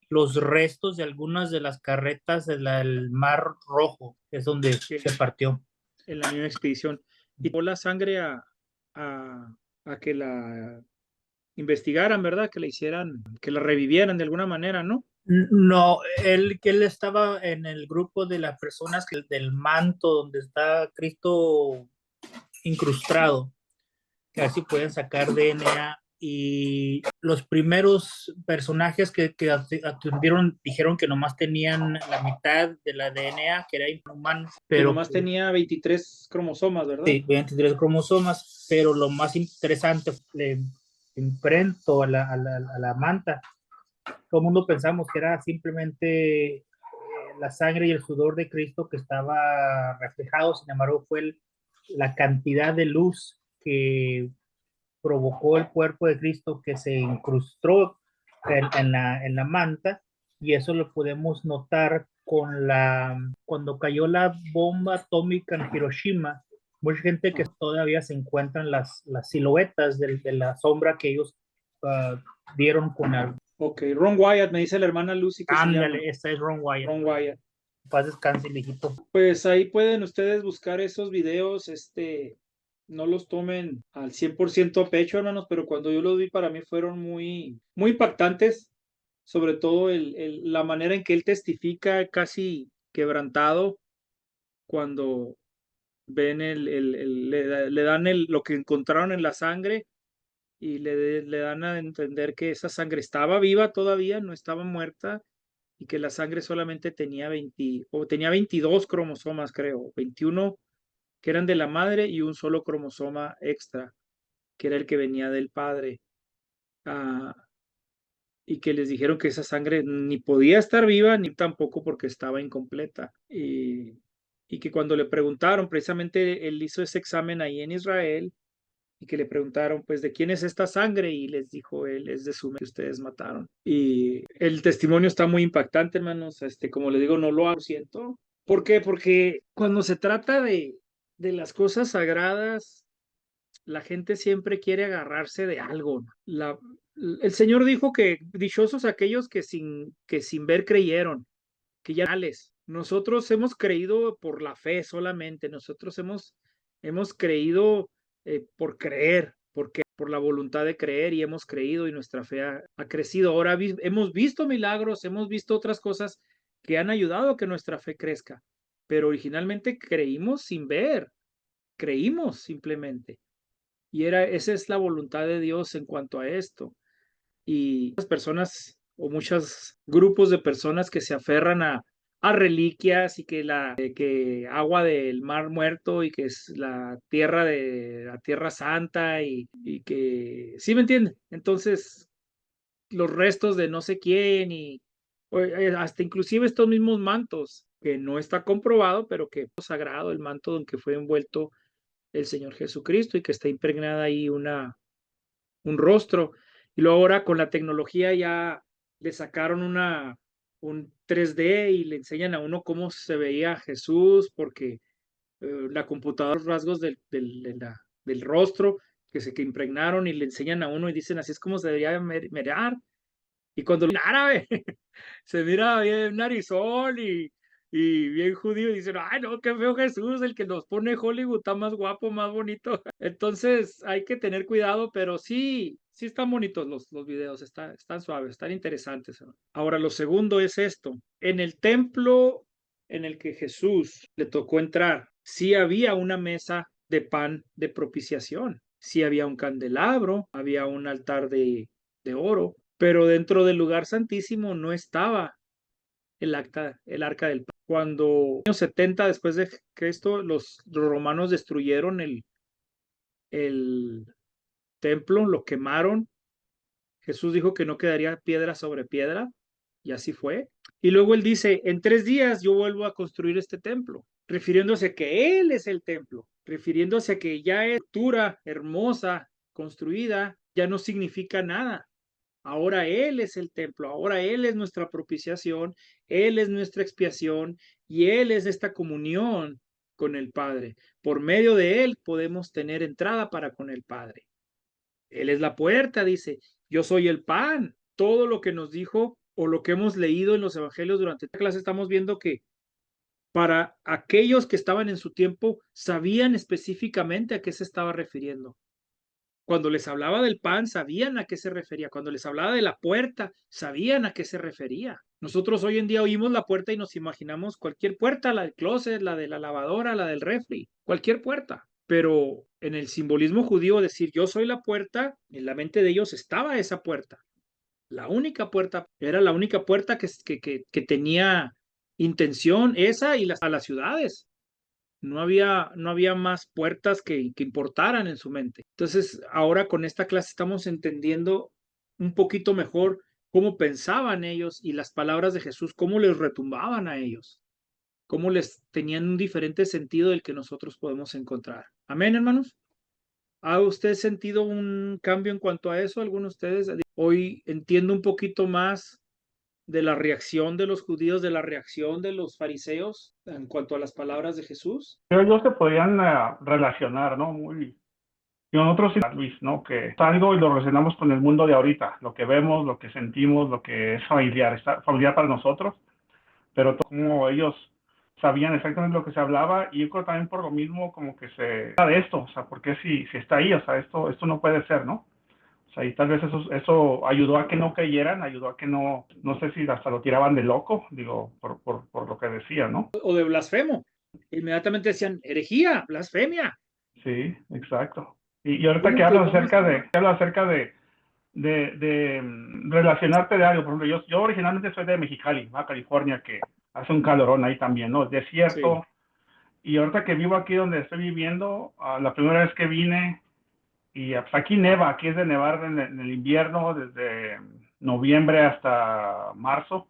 los restos de algunas de las carretas del Mar Rojo, es donde se partió. En la misma expedición. Y tomó la sangre a que la investigaran, ¿verdad? Que la hicieran, que la revivieran de alguna manera, ¿no? No, él estaba en el grupo de las personas del manto donde está Cristo incrustado, que así pueden sacar DNA. Y los primeros personajes que atendieron dijeron que nomás tenían la mitad de la DNA, que era inhumano, Que pero nomás tenía 23 cromosomas, ¿verdad? sí, 23 cromosomas, pero lo más interesante, le imprento a la manta. Todo el mundo pensamos que era simplemente la sangre y el sudor de Cristo que estaba reflejado, sin embargo fue la cantidad de luz que provocó el cuerpo de Cristo que se incrustó en la manta, y eso lo podemos notar cuando cayó la bomba atómica en Hiroshima. Mucha gente que todavía se encuentran las siluetas de la sombra que ellos dieron con el... Ok, Ron Wyatt, me dice la hermana Lucy que se llama. Ándale, esa es Ron Wyatt. Ron Wyatt. Paz descanse, viejito. Pues ahí pueden ustedes buscar esos videos, no los tomen al 100% a pecho, hermanos, pero cuando yo los vi para mí fueron muy, muy impactantes, sobre todo la manera en que él testifica casi quebrantado cuando ven le dan lo que encontraron en la sangre y le dan a entender que esa sangre estaba viva todavía, no estaba muerta, y que la sangre solamente tenía 22 cromosomas, creo, 21 que eran de la madre y un solo cromosoma extra, que era el que venía del padre. Ah, y que les dijeron que esa sangre ni podía estar viva ni tampoco porque estaba incompleta. Y que cuando le preguntaron, precisamente él hizo ese examen ahí en Israel, y que le preguntaron, pues, ¿de quién es esta sangre? Y les dijo él, es de su que ustedes mataron. Y el testimonio está muy impactante, hermanos. Como les digo, no lo siento. ¿Por qué? Porque cuando se trata de las cosas sagradas, la gente siempre quiere agarrarse de algo. El Señor dijo que dichosos aquellos que sin ver creyeron, que ya nosotros hemos creído por la fe solamente, nosotros hemos creído por creer, porque por la voluntad de creer, y hemos creído y nuestra fe ha crecido. Ahora hemos visto milagros, hemos visto otras cosas que han ayudado a que nuestra fe crezca, pero originalmente creímos sin ver, creímos simplemente. Y esa es la voluntad de Dios en cuanto a esto. Y muchas personas o muchos grupos de personas que se aferran a reliquias, y que agua del mar muerto, y que es la tierra santa, y que, ¿sí me entienden? Entonces, los restos de no sé quién, y hasta inclusive estos mismos mantos, que no está comprobado, pero que es sagrado, el manto en que fue envuelto el Señor Jesucristo, y que está impregnada ahí un rostro. Y luego ahora con la tecnología ya le sacaron un 3D, y le enseñan a uno cómo se veía Jesús, porque la computadora, los rasgos del rostro que impregnaron, y le enseñan a uno y dicen, así es como se debería mirar. Y cuando en árabe se mira bien narizón y bien judío, y dicen, ay, no, qué feo Jesús, el que nos pone Hollywood está más guapo, más bonito. Entonces hay que tener cuidado, pero sí, sí están bonitos los videos, están suaves, están interesantes. Ahora, lo segundo es esto: en el templo en el que Jesús le tocó entrar, sí había una mesa de pan de propiciación, sí había un candelabro, había un altar de oro, pero dentro del lugar santísimo no estaba el arca del pacto. Cuando en los años 70 después de Cristo, los romanos destruyeron el templo, lo quemaron. Jesús dijo que no quedaría piedra sobre piedra, y así fue. Y luego él dice, en 3 días yo vuelvo a construir este templo, refiriéndose a que él es el templo, refiriéndose a que ya es estructura hermosa, construida, ya no significa nada. Ahora Él es el templo, ahora Él es nuestra propiciación, Él es nuestra expiación, y Él es esta comunión con el Padre. Por medio de Él podemos tener entrada para con el Padre. Él es la puerta, dice, yo soy el pan. Todo lo que nos dijo o lo que hemos leído en los evangelios durante esta clase, estamos viendo que para aquellos que estaban en su tiempo sabían específicamente a qué se estaba refiriendo. Cuando les hablaba del pan, sabían a qué se refería. Cuando les hablaba de la puerta, sabían a qué se refería. Nosotros hoy en día oímos la puerta y nos imaginamos cualquier puerta, la del closet, la de la lavadora, la del refri, cualquier puerta. Pero en el simbolismo judío, decir yo soy la puerta, en la mente de ellos estaba esa puerta. La única puerta, era la única puerta que tenía intención esa y a las ciudades. No había más puertas que importaran en su mente. Entonces, ahora con esta clase estamos entendiendo un poquito mejor cómo pensaban ellos y las palabras de Jesús, cómo les retumbaban a ellos, cómo les tenían un diferente sentido del que nosotros podemos encontrar. Amén, hermanos. ¿Ha usted sentido un cambio en cuanto a eso? ¿Alguno de ustedes? Hoy entiendo un poquito más de la reacción de los judíos, de la reacción de los fariseos en cuanto a las palabras de Jesús. Pero ellos se podían relacionar, ¿no? Y nosotros, Luis, ¿no? Que es algo y lo relacionamos con el mundo de ahorita, lo que vemos, lo que sentimos, lo que es familiar, está familiar para nosotros, pero como ellos sabían exactamente lo que se hablaba, y yo creo también por lo mismo como que se habla de esto, o sea, porque si está ahí, o sea, esto no puede ser, ¿no? O sea, y tal vez eso ayudó a que no creyeran, ayudó a que no sé si hasta lo tiraban de loco, digo, por lo que decía, ¿no? O de blasfemo. Inmediatamente decían, herejía, blasfemia. Sí, exacto. Y ahorita que hablas acerca de relacionarte de algo, por ejemplo, yo originalmente soy de Mexicali, Baja California, que hace un calorón ahí también, ¿no? Es desierto. Sí. Y ahorita que vivo aquí donde estoy viviendo, la primera vez que vine, y pues aquí neva, aquí es de nevar en el invierno, desde noviembre hasta marzo,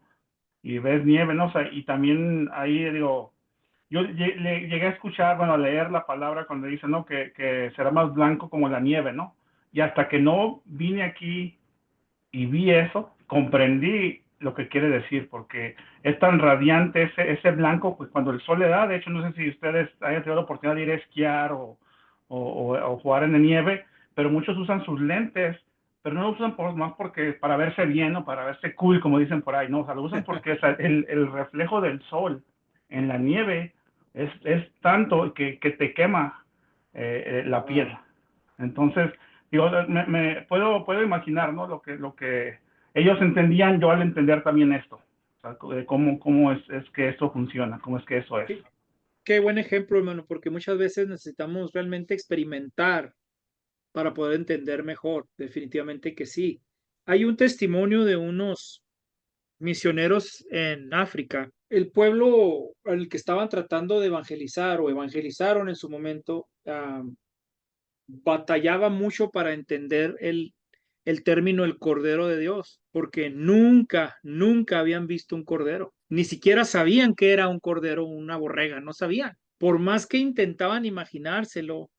y ves nieve, ¿no? O sea, y también ahí digo, yo llegué a escuchar, bueno, a leer la palabra cuando dice, ¿no? Que será más blanco como la nieve, ¿no? Y hasta que no vine aquí y vi eso, comprendí lo que quiere decir, porque es tan radiante ese blanco, pues cuando el sol le da, de hecho, no sé si ustedes hayan tenido la oportunidad de ir a esquiar o jugar en la nieve, pero muchos usan sus lentes, pero no lo usan más porque para verse bien o para verse cool, como dicen por ahí, no, o sea, lo usan porque o sea, el reflejo del sol en la nieve es tanto que te quema la piel. Entonces, digo, puedo imaginar, ¿no? Lo que ellos entendían, yo al entender también esto, o sea, de cómo es que esto funciona, cómo es que eso es. Qué buen ejemplo, hermano, porque muchas veces necesitamos realmente experimentar para poder entender mejor. Definitivamente que sí. Hay un testimonio de unos misioneros en África. El pueblo al que estaban tratando de evangelizar o evangelizaron en su momento, batallaba mucho para entender el término el Cordero de Dios, porque nunca habían visto un cordero. Ni siquiera sabían que era un cordero o una borrega, no sabían. Por más que intentaban imaginárselo,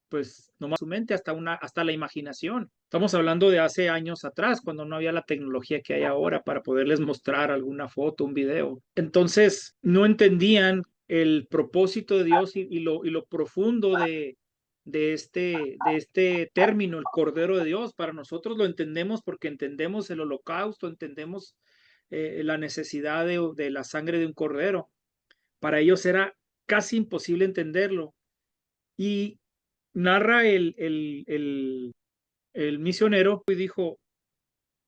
pues nomás su mente, hasta la imaginación. Estamos hablando de hace años atrás, cuando no había la tecnología que hay ahora para poderles mostrar alguna foto, un video. Entonces, no entendían el propósito de Dios y lo profundo de este término, el Cordero de Dios. Para nosotros lo entendemos porque entendemos el holocausto, entendemos la necesidad de la sangre de un cordero. Para ellos era casi imposible entenderlo. Y narra el misionero y dijo,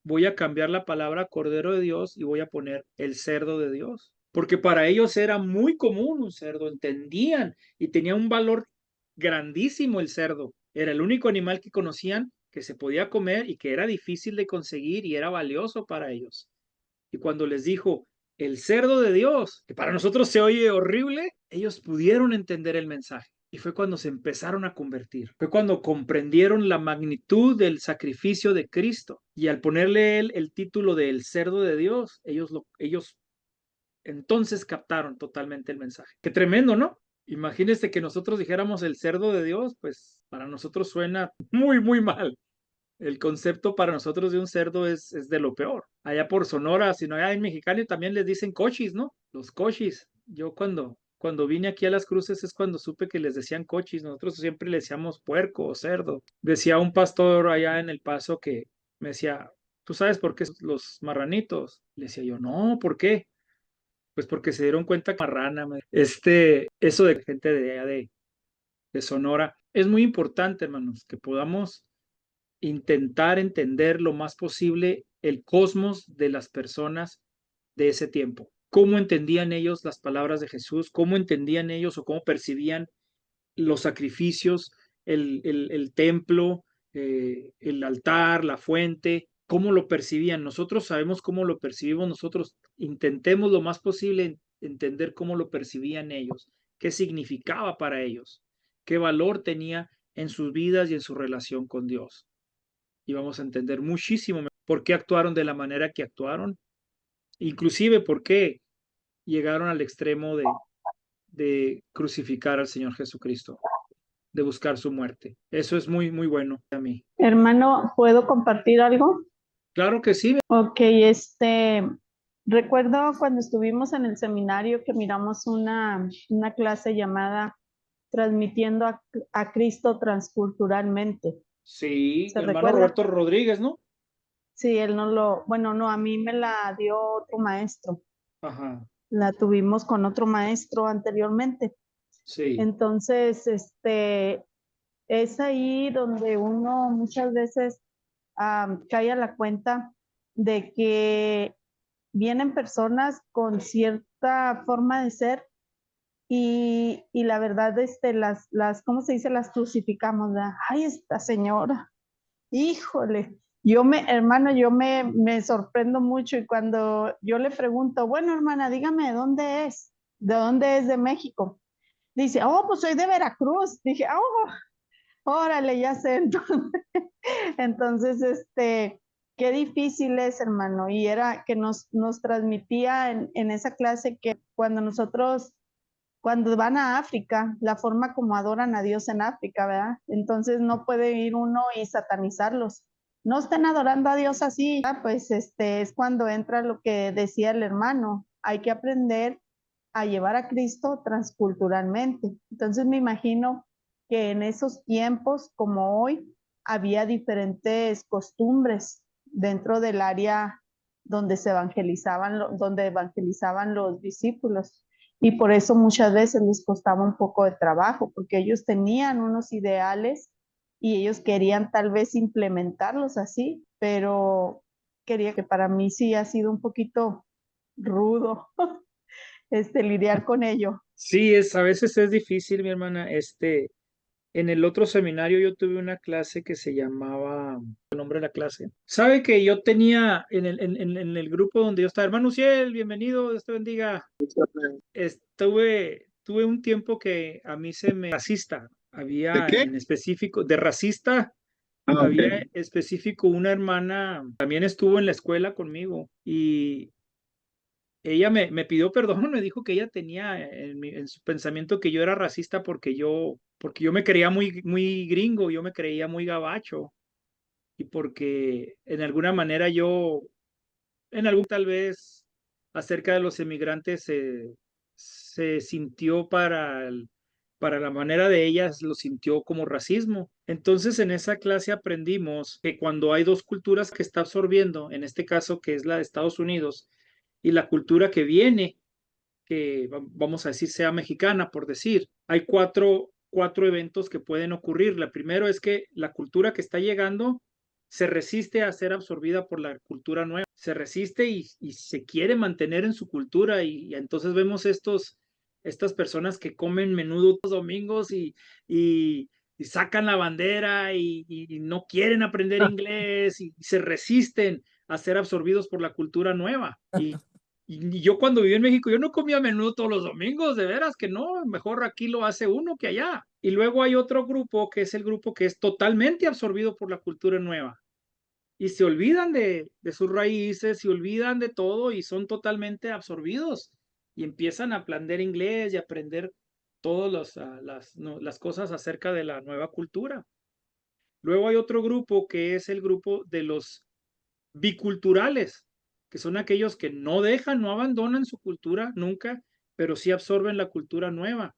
voy a cambiar la palabra Cordero de Dios y voy a poner el cerdo de Dios. Porque para ellos era muy común un cerdo, entendían y tenía un valor grandísimo el cerdo. Era el único animal que conocían que se podía comer y que era difícil de conseguir y era valioso para ellos. Y cuando les dijo el cerdo de Dios, que para nosotros se oye horrible, ellos pudieron entender el mensaje. Y fue cuando se empezaron a convertir. Fue cuando comprendieron la magnitud del sacrificio de Cristo. Y al ponerle él el título de el cerdo de Dios, ellos entonces captaron totalmente el mensaje. Qué tremendo, ¿no? Imagínense que nosotros dijéramos el cerdo de Dios, pues para nosotros suena muy, muy mal. El concepto para nosotros de un cerdo es de lo peor. Allá por Sonora, sino allá en Mexicali también les dicen cochis, ¿no? Los cochis. Yo cuando vine aquí a Las Cruces es cuando supe que les decían cochis. Nosotros siempre le decíamos puerco o cerdo. Decía un pastor allá en El Paso que me decía, ¿tú sabes por qué los marranitos? Le decía yo, no, ¿por qué? Pues porque se dieron cuenta que marrana, eso de gente de allá de Sonora, es muy importante, hermanos, que podamos intentar entender lo más posible el cosmos de las personas de ese tiempo. Cómo entendían ellos las palabras de Jesús, cómo entendían ellos o cómo percibían los sacrificios, el templo, el altar, la fuente, cómo lo percibían. Nosotros sabemos cómo lo percibimos, nosotros intentemos lo más posible entender cómo lo percibían ellos, qué significaba para ellos, qué valor tenía en sus vidas y en su relación con Dios. Y vamos a entender muchísimo por qué actuaron de la manera que actuaron, inclusive por qué llegaron al extremo de crucificar al Señor Jesucristo, de buscar su muerte. Eso es muy, muy bueno a mí. Hermano, ¿puedo compartir algo? Claro que sí. Ok, recuerdo cuando estuvimos en el seminario que miramos una clase llamada Transmitiendo a Cristo transculturalmente. Sí, ¿Se mi hermano recuerda? Roberto Rodríguez, ¿no? Sí, él bueno, no, a mí me la dio otro maestro. Ajá, La tuvimos con otro maestro anteriormente. sí. Entonces, es ahí donde uno muchas veces cae a la cuenta de que vienen personas con cierta forma de ser y la verdad, ¿cómo se dice? Las crucificamos, ¿verdad? Ay, esta señora, híjole, hermano, yo me sorprendo mucho y cuando yo le pregunto, bueno, hermana, dígame, ¿de dónde es de México? Dice, oh, pues soy de Veracruz. Dije, oh, órale, ya sé. Entonces, qué difícil es, hermano. Y era que nos transmitía en esa clase que cuando van a África, la forma como adoran a Dios en África, ¿verdad? Entonces no puede ir uno y satanizarlos. No estén adorando a Dios así. Pues es cuando entra lo que decía el hermano. Hay que aprender a llevar a Cristo transculturalmente. Entonces me imagino que en esos tiempos, como hoy, había diferentes costumbres dentro del área donde evangelizaban los discípulos. Y por eso muchas veces les costaba un poco de trabajo, porque ellos tenían unos ideales y ellos querían tal vez implementarlos así, pero quería que para mí sí ha sido un poquito rudo lidiar con ello. Sí, a veces es difícil, mi hermana. En el otro seminario yo tuve una clase que se llamaba, el nombre de la clase. Sabe que yo tenía en el grupo donde yo estaba, hermano Ciel, bienvenido, Dios te bendiga. Tuve un tiempo que a mí se me racista. Había en específico, de racista, había específico una hermana, también estuvo en la escuela conmigo y ella me pidió perdón, me dijo que ella tenía en su pensamiento que yo era racista porque yo me creía muy, muy gringo, yo me creía muy gabacho y porque en alguna manera en algún tal vez acerca de los emigrantes se sintió para la manera de ellas, lo sintió como racismo. Entonces en esa clase aprendimos que cuando hay dos culturas que está absorbiendo, en este caso que es la de Estados Unidos, y la cultura que viene, que vamos a decir sea mexicana, por decir, hay cuatro eventos que pueden ocurrir. La primero es que la cultura que está llegando se resiste a ser absorbida por la cultura nueva, se resiste y se quiere mantener en su cultura y entonces vemos estas personas que comen menudo los domingos y sacan la bandera y no quieren aprender inglés y se resisten a ser absorbidos por la cultura nueva. Y yo cuando viví en México, yo no comía menudo todos los domingos, de veras que no, mejor aquí lo hace uno que allá. Y luego hay otro grupo que es el grupo que es totalmente absorbido por la cultura nueva y se olvidan de sus raíces, se olvidan de todo y son totalmente absorbidos y empiezan a aprender inglés y aprender todas las cosas acerca de la nueva cultura. Luego hay otro grupo que es el grupo de los biculturales, que son aquellos que no dejan, no abandonan su cultura nunca, pero sí absorben la cultura nueva.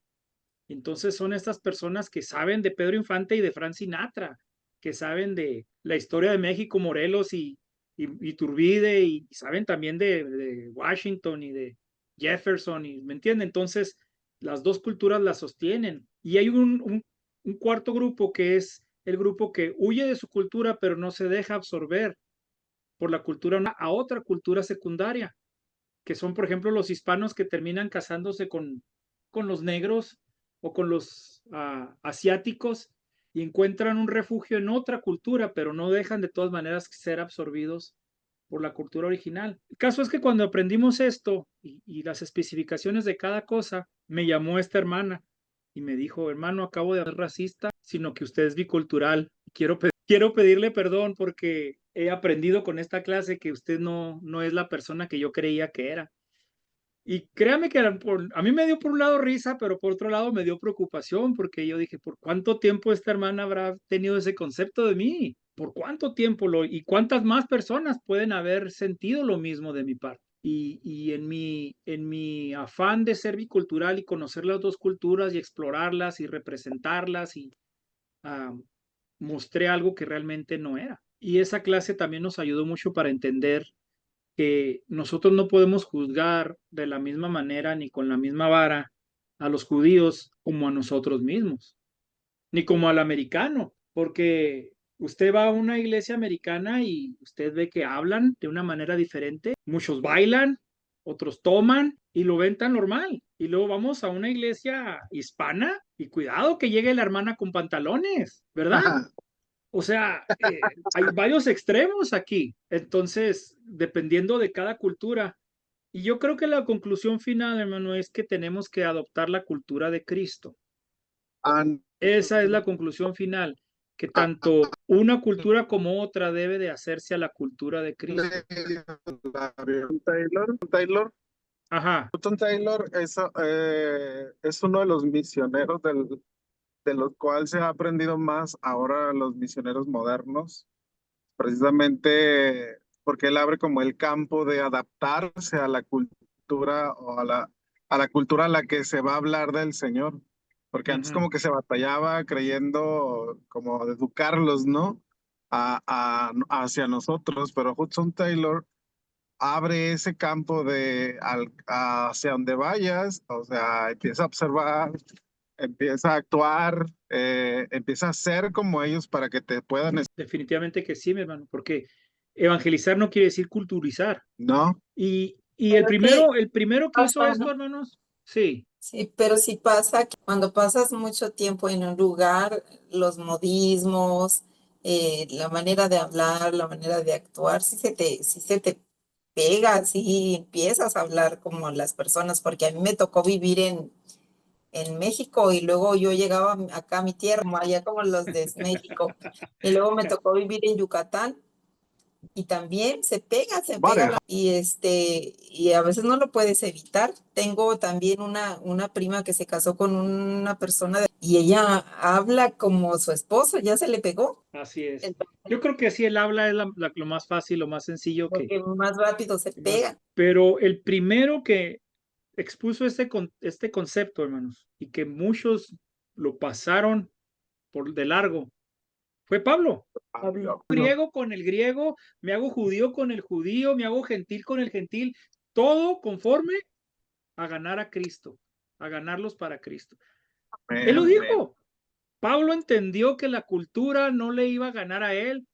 Entonces son estas personas que saben de Pedro Infante y de Frank Sinatra, que saben de la historia de México, Morelos y Iturbide, y saben también de Washington y de Jefferson, y, ¿me entienden? Entonces, las dos culturas las sostienen. Y hay un cuarto grupo que es el grupo que huye de su cultura, pero no se deja absorber por la cultura a otra cultura secundaria, que son, por ejemplo, los hispanos que terminan casándose con los negros o con los asiáticos y encuentran un refugio en otra cultura, pero no dejan de todas maneras ser absorbidos por la cultura original. El caso es que cuando aprendimos esto y las especificaciones de cada cosa, me llamó esta hermana y me dijo, hermano, acabo de ser racista, sino que usted es bicultural. Quiero pedirle perdón porque he aprendido con esta clase que usted no es la persona que yo creía que era. Y créame que a mí me dio por un lado risa, pero por otro lado me dio preocupación porque yo dije, ¿por cuánto tiempo esta hermana habrá tenido ese concepto de mí? ¿Por cuánto tiempo y cuántas más personas pueden haber sentido lo mismo de mi parte? Y en mi afán de ser bicultural y conocer las dos culturas y explorarlas y representarlas y ah, mostré algo que realmente no era. Y esa clase también nos ayudó mucho para entender que nosotros no podemos juzgar de la misma manera ni con la misma vara a los judíos como a nosotros mismos, ni como al americano, porque usted va a una iglesia americana y usted ve que hablan de una manera diferente, muchos bailan, otros toman y lo ven tan normal. Y luego vamos a una iglesia hispana y cuidado que llegue la hermana con pantalones, ¿verdad? O sea, hay varios extremos aquí. Entonces, dependiendo de cada cultura. Y yo creo que la conclusión final, hermano, es que tenemos que adoptar la cultura de Cristo. Esa es la conclusión final, que tanto una cultura como otra debe de hacerse a la cultura de Cristo. Taylor, Ajá. Fulton Taylor es uno de los misioneros de los cuales se ha aprendido más ahora los misioneros modernos, precisamente porque él abre como el campo de adaptarse a la cultura o a la cultura a la que se va a hablar del Señor. Porque antes como que se batallaba creyendo como de educarlos, ¿no? Hacia nosotros, pero Hudson Taylor abre ese campo hacia donde vayas, o sea, empieza a observar, empieza a actuar, empieza a ser como ellos para que te puedan, Definitivamente que sí, mi hermano, porque evangelizar no quiere decir culturizar. ¿no? Y Pero sí el primero que hizo pasa, esto, ¿no? hermanos, sí. Sí, pero sí pasa que cuando pasas mucho tiempo en un lugar, los modismos, la manera de hablar, la manera de actuar, sí se te pega, sí empiezas a hablar como las personas, porque a mí me tocó vivir en México y luego yo llegaba acá a mi tierra, como allá como los de México, y luego me tocó vivir en Yucatán. Y también se pega Vale. y a veces no lo puedes evitar. Tengo también una prima que se casó con una persona y ella habla como su esposo, ya se le pegó. Así es. Entonces, Yo creo que sí, el habla es lo más fácil, lo más sencillo que porque más rápido se pega. Pero el primero que expuso este concepto, hermanos, y que muchos lo pasaron por de largo, fue Pablo. Griego con el griego, me hago judío con el judío, me hago gentil con el gentil, todo conforme a ganar a Cristo, a ganarlos para Cristo. Él lo dijo. Pablo entendió que la cultura no le iba a ganar a él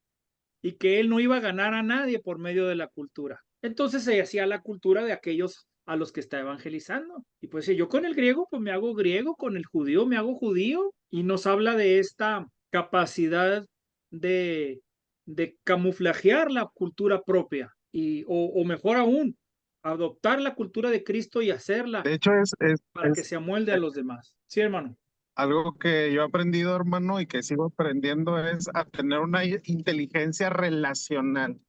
y que él no iba a ganar a nadie por medio de la cultura. Entonces se hacía la cultura de aquellos a los que está evangelizando. Y pues si yo con el griego, pues me hago griego, con el judío me hago judío. Y nos habla de esta capacidad de, de camuflajear la cultura propia o mejor aún, adoptar la cultura de Cristo y hacerla De hecho, para que se amolde a los demás. Sí, hermano. algo que yo he aprendido, hermano, y que sigo aprendiendo es a tener una inteligencia relacional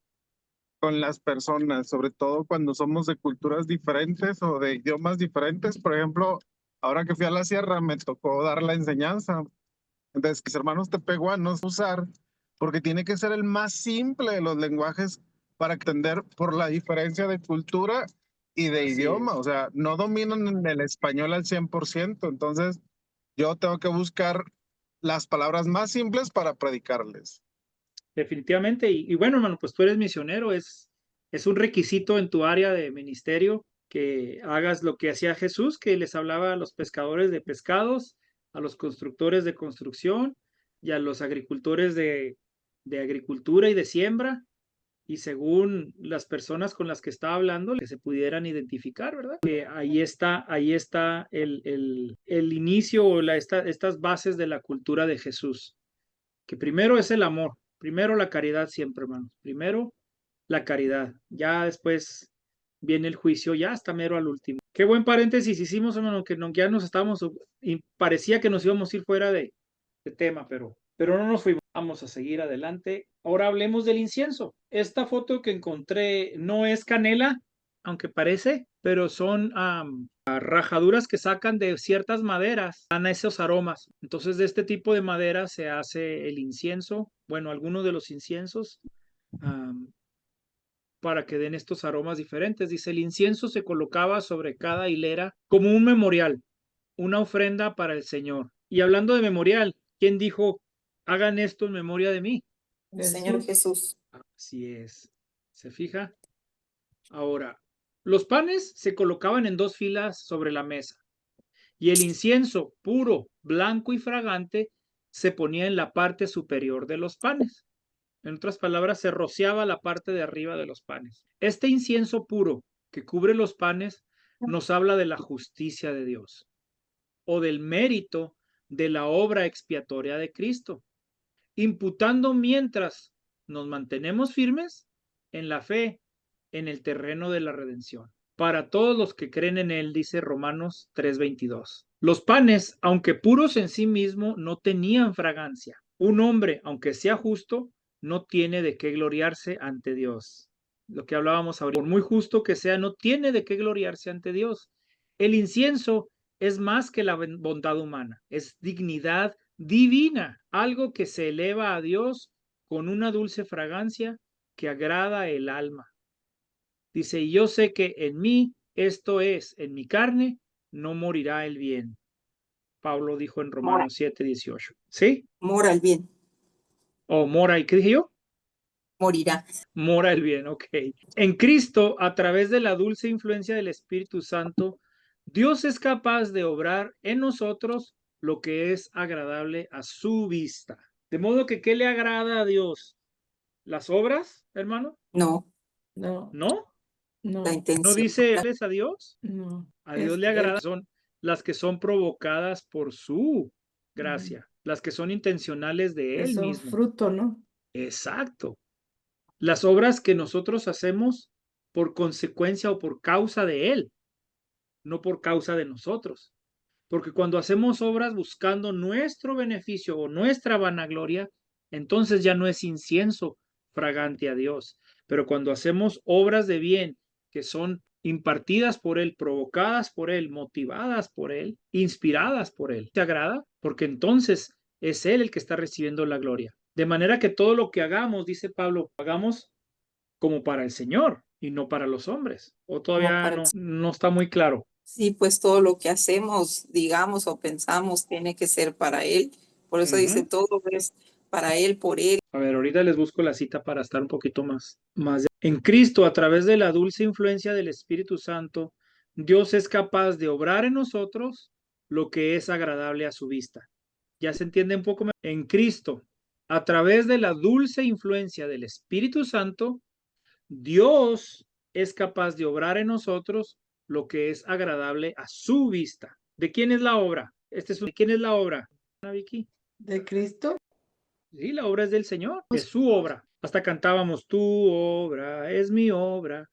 con las personas, sobre todo cuando somos de culturas diferentes o de idiomas diferentes. Por ejemplo, ahora que fui a la sierra, me tocó dar la enseñanza. Entonces, mis hermanos tepehuanos usar, porque tiene que ser el más simple de los lenguajes para entender por la diferencia de cultura y de Así idioma. es. O sea, no dominan el español al 100%. Entonces, yo tengo que buscar las palabras más simples para predicarles. Definitivamente. Y bueno, hermano, pues tú eres misionero, es un requisito en tu área de ministerio que hagas lo que hacía Jesús, que les hablaba a los pescadores de pescados, a los constructores de construcción, y a los agricultores de agricultura y de siembra, y según las personas con las que estaba hablando, que se pudieran identificar, ¿verdad? Que ahí está el inicio o estas bases de la cultura de Jesús, que primero es el amor, primero la caridad siempre, hermanos, primero la caridad, ya después viene el juicio, ya hasta mero al último. Qué buen paréntesis hicimos, hermano, que ya nos estábamos, y parecía que nos íbamos a ir fuera de tema, pero no nos fuimos. Vamos a seguir adelante. Ahora hablemos del incienso. Esta foto que encontré no es canela, aunque parece, pero son rajaduras que sacan de ciertas maderas, dan esos aromas. Entonces, de este tipo de madera se hace el incienso, bueno, algunos de los inciensos, para que den estos aromas diferentes. Dice, el incienso se colocaba sobre cada hilera como un memorial, una ofrenda para el Señor. Y hablando de memorial, ¿quién dijo, hagan esto en memoria de mí? El Señor Jesús. Así es. ¿Se fija? Ahora, los panes se colocaban en 2 filas sobre la mesa y el incienso puro, blanco y fragante se ponía en la parte superior de los panes. En otras palabras, se rociaba la parte de arriba de los panes. Este incienso puro que cubre los panes nos habla de la justicia de Dios o del mérito de la obra expiatoria de Cristo, imputando mientras nos mantenemos firmes en la fe en el terreno de la redención. Para todos los que creen en él, dice Romanos 3:22. Los panes, aunque puros en sí mismos, no tenían fragancia. Un hombre, aunque sea justo, no tiene de qué gloriarse ante Dios. Lo que hablábamos ahorita, por muy justo que sea, no tiene de qué gloriarse ante Dios. El incienso es más que la bondad humana, es dignidad divina, algo que se eleva a Dios con una dulce fragancia que agrada el alma. Dice, y yo sé que en mí, esto es, en mi carne, no morirá el bien. Pablo dijo en Romanos 7:18. ¿Sí? Mora el bien. ¿O mora, y qué dije yo? Morirá. Mora el bien, ok. En Cristo, a través de la dulce influencia del Espíritu Santo, Dios es capaz de obrar en nosotros lo que es agradable a su vista. De modo que, ¿qué le agrada a Dios? ¿Las obras, hermano? No, No, ¿No? no, la ¿No intención. dice a Dios? no. A Dios le agrada son las que son provocadas por su gracia, las que son intencionales de Él Eso mismo. fruto, ¿no? Exacto. Las obras que nosotros hacemos por consecuencia o por causa de Él, no por causa de nosotros. Porque cuando hacemos obras buscando nuestro beneficio o nuestra vanagloria, entonces ya no es incienso fragante a Dios. Pero cuando hacemos obras de bien que son impartidas por Él, provocadas por Él, motivadas por Él, inspiradas por Él, ¿te agrada? Porque entonces es Él el que está recibiendo la gloria. De manera que todo lo que hagamos, dice Pablo, hagamos como para el Señor y no para los hombres. O todavía no está muy claro. Sí, pues todo lo que hacemos, digamos o pensamos, tiene que ser para Él. Por eso dice, todo es para Él, por Él. A ver, ahorita les busco la cita para estar un poquito más. En Cristo, a través de la dulce influencia del Espíritu Santo, Dios es capaz de obrar en nosotros lo que es agradable a su vista. ¿Ya se entiende un poco más? En Cristo, a través de la dulce influencia del Espíritu Santo, Dios es capaz de obrar en nosotros lo que es agradable a su vista. ¿De quién es la obra? ¿De quién es la obra, Vicky? ¿De Cristo? Sí, la obra es del Señor, es su obra. Hasta cantábamos, tu obra es mi obra,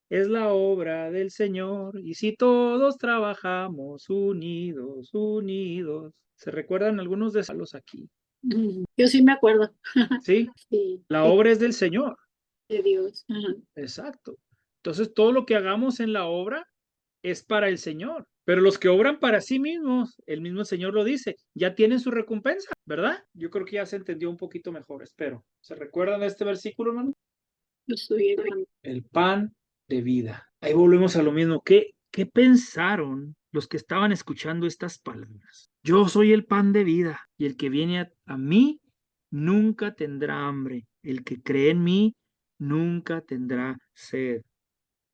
es la obra del Señor. Y si todos trabajamos unidos, unidos. ¿Se recuerdan algunos de esos aquí? Yo sí me acuerdo. Sí, Sí, la obra es del Señor. de Dios. Ajá. Exacto. Entonces, todo lo que hagamos en la obra es para el Señor. Pero los que obran para sí mismos, el mismo Señor lo dice, ya tienen su recompensa, ¿verdad? Yo creo que ya se entendió un poquito mejor, espero. ¿Se recuerdan de este versículo, hermano? Yo soy El pan de vida. Ahí volvemos a lo mismo. ¿Qué pensaron los que estaban escuchando estas palabras? Yo soy el pan de vida y el que viene a mí nunca tendrá hambre. El que cree en mí nunca tendrá sed.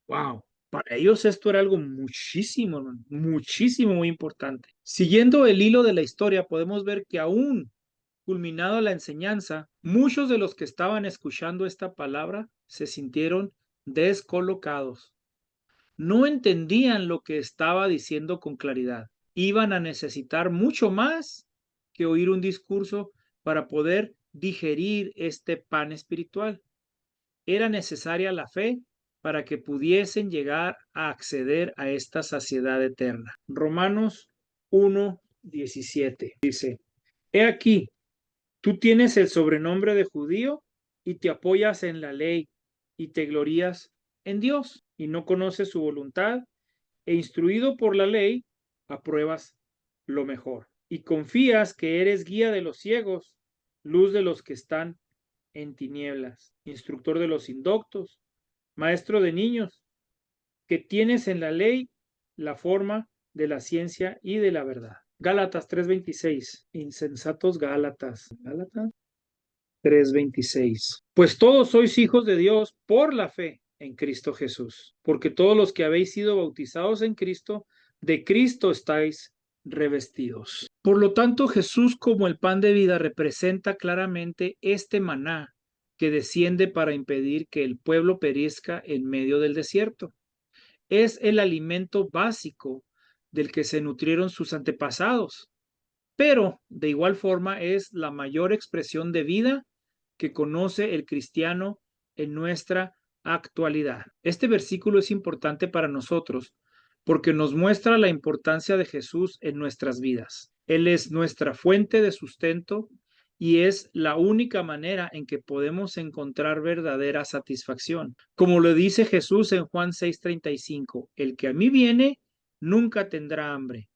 Wow. Para ellos esto era algo muchísimo, muchísimo, muy importante. Siguiendo el hilo de la historia, podemos ver que aún culminado la enseñanza, muchos de los que estaban escuchando esta palabra se sintieron descolocados. No entendían lo que estaba diciendo con claridad. Iban a necesitar mucho más que oír un discurso para poder digerir este pan espiritual. Era necesaria la fe para que pudiesen llegar a acceder a esta saciedad eterna. Romanos 1:17 dice: He aquí, tú tienes el sobrenombre de judío y te apoyas en la ley y te glorías en Dios y no conoces su voluntad e instruido por la ley apruebas lo mejor y confías que eres guía de los ciegos, luz de los que están en tinieblas, instructor de los indoctos, maestro de niños, que tienes en la ley la forma de la ciencia y de la verdad. Gálatas 3:26, insensatos Gálatas. Gálatas 3:26. Pues todos sois hijos de Dios por la fe en Cristo Jesús, porque todos los que habéis sido bautizados en Cristo, de Cristo estáis revestidos. Por lo tanto, Jesús como el pan de vida representa claramente este maná que desciende para impedir que el pueblo perezca en medio del desierto. Es el alimento básico del que se nutrieron sus antepasados, pero de igual forma es la mayor expresión de vida que conoce el cristiano en nuestra actualidad. Este versículo es importante para nosotros porque nos muestra la importancia de Jesús en nuestras vidas. Él es nuestra fuente de sustento y es la única manera en que podemos encontrar verdadera satisfacción. Como lo dice Jesús en Juan 6:35, el que a mí viene nunca tendrá hambre.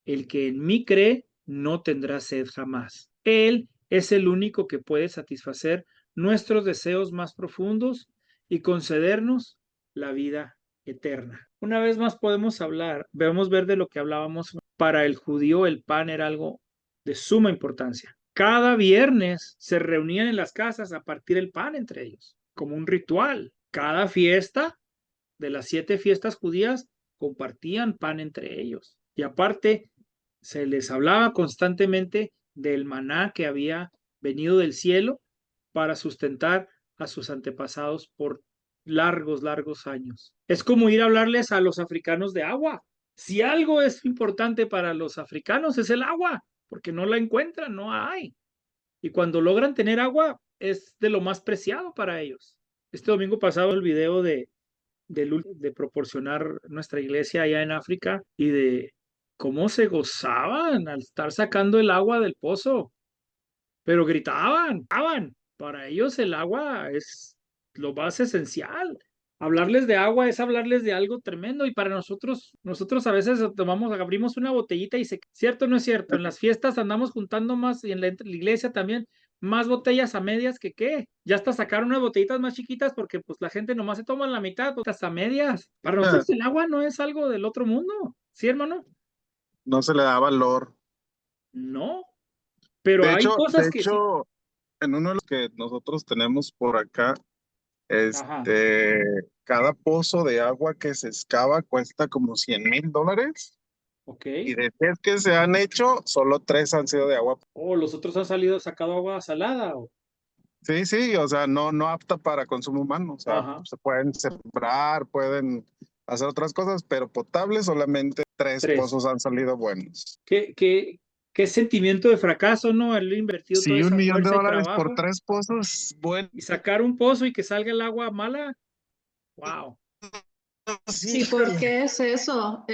El que en mí cree no tendrá sed jamás. Él es el único que puede satisfacer nuestros deseos más profundos y concedernos la vida eterna. Una vez más podemos ver de lo que hablábamos. Para el judío el pan era algo de suma importancia. Cada viernes se reunían en las casas a partir el pan entre ellos, como un ritual. Cada fiesta de las 7 fiestas judías compartían pan entre ellos. Y aparte, se les hablaba constantemente del maná que había venido del cielo para sustentar a sus antepasados por largos años. Es como ir a hablarles a los africanos de agua. Si algo es importante para los africanos es el agua, porque no la encuentran, no hay. Y cuando logran tener agua es de lo más preciado para ellos. Este domingo pasado el video de proporcionar nuestra iglesia allá en África y de cómo se gozaban al estar sacando el agua del pozo, pero gritaban. Para ellos el agua es lo más esencial. Hablarles de agua es hablarles de algo tremendo y para nosotros a veces abrimos una botellita y ¿cierto o no es cierto? En las fiestas andamos juntando más y en la iglesia también más botellas a medias que qué. Ya hasta sacaron unas botellitas más chiquitas porque pues la gente nomás se toma la mitad, botellas a medias. Para nosotros el agua no es algo del otro mundo, ¿sí, hermano? No se le da valor. No, pero hay cosas que sí. En uno de los que nosotros tenemos por acá, Ajá. cada pozo de agua que se excava cuesta como $100,000. Ok. Y de 10 que se han hecho, solo 3 han sido de agua. Los otros han sacado agua salada. Sí, o sea, no apta para consumo humano. O sea, Ajá. se pueden sembrar, pueden hacer otras cosas, pero potable solamente 3 pozos han salido buenos. Qué sentimiento de fracaso, ¿no? Haberle invertido Sí, toda esa $1 millón fuerza y trabajo por 3 pozos, bueno. y sacar un pozo y que salga el agua mala. Wow. ¿Y por qué es eso?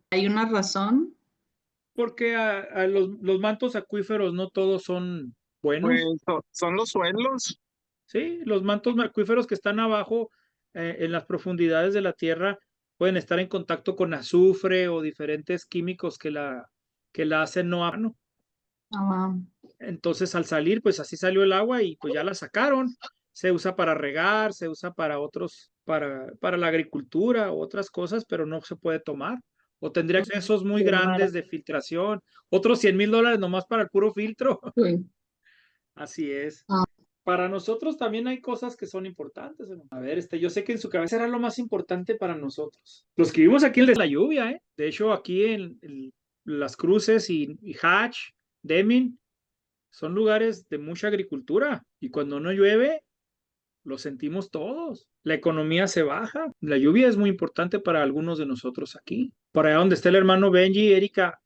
¿Hay una razón? Porque a los mantos acuíferos no todos son buenos. Pues son los suelos. Sí, los mantos acuíferos que están abajo en las profundidades de la tierra pueden estar en contacto con azufre o diferentes químicos que la hacen no apta. Entonces al salir, pues así salió el agua y pues ya la sacaron. Se usa para regar, se usa para otros, para la agricultura u otras cosas, pero no se puede tomar. O tendría excesos muy grandes de filtración. Otros $100,000 nomás para el puro filtro. Sí. Así es. Para nosotros también hay cosas que son importantes. A ver, yo sé que en su cabeza era lo más importante para nosotros. Los que vivimos aquí en la lluvia, ¿eh? De hecho, aquí en Las Cruces y Hatch, Deming, son lugares de mucha agricultura y cuando no llueve, lo sentimos todos. La economía se baja. La lluvia es muy importante para algunos de nosotros aquí. Por allá donde está el hermano Benji, Erika,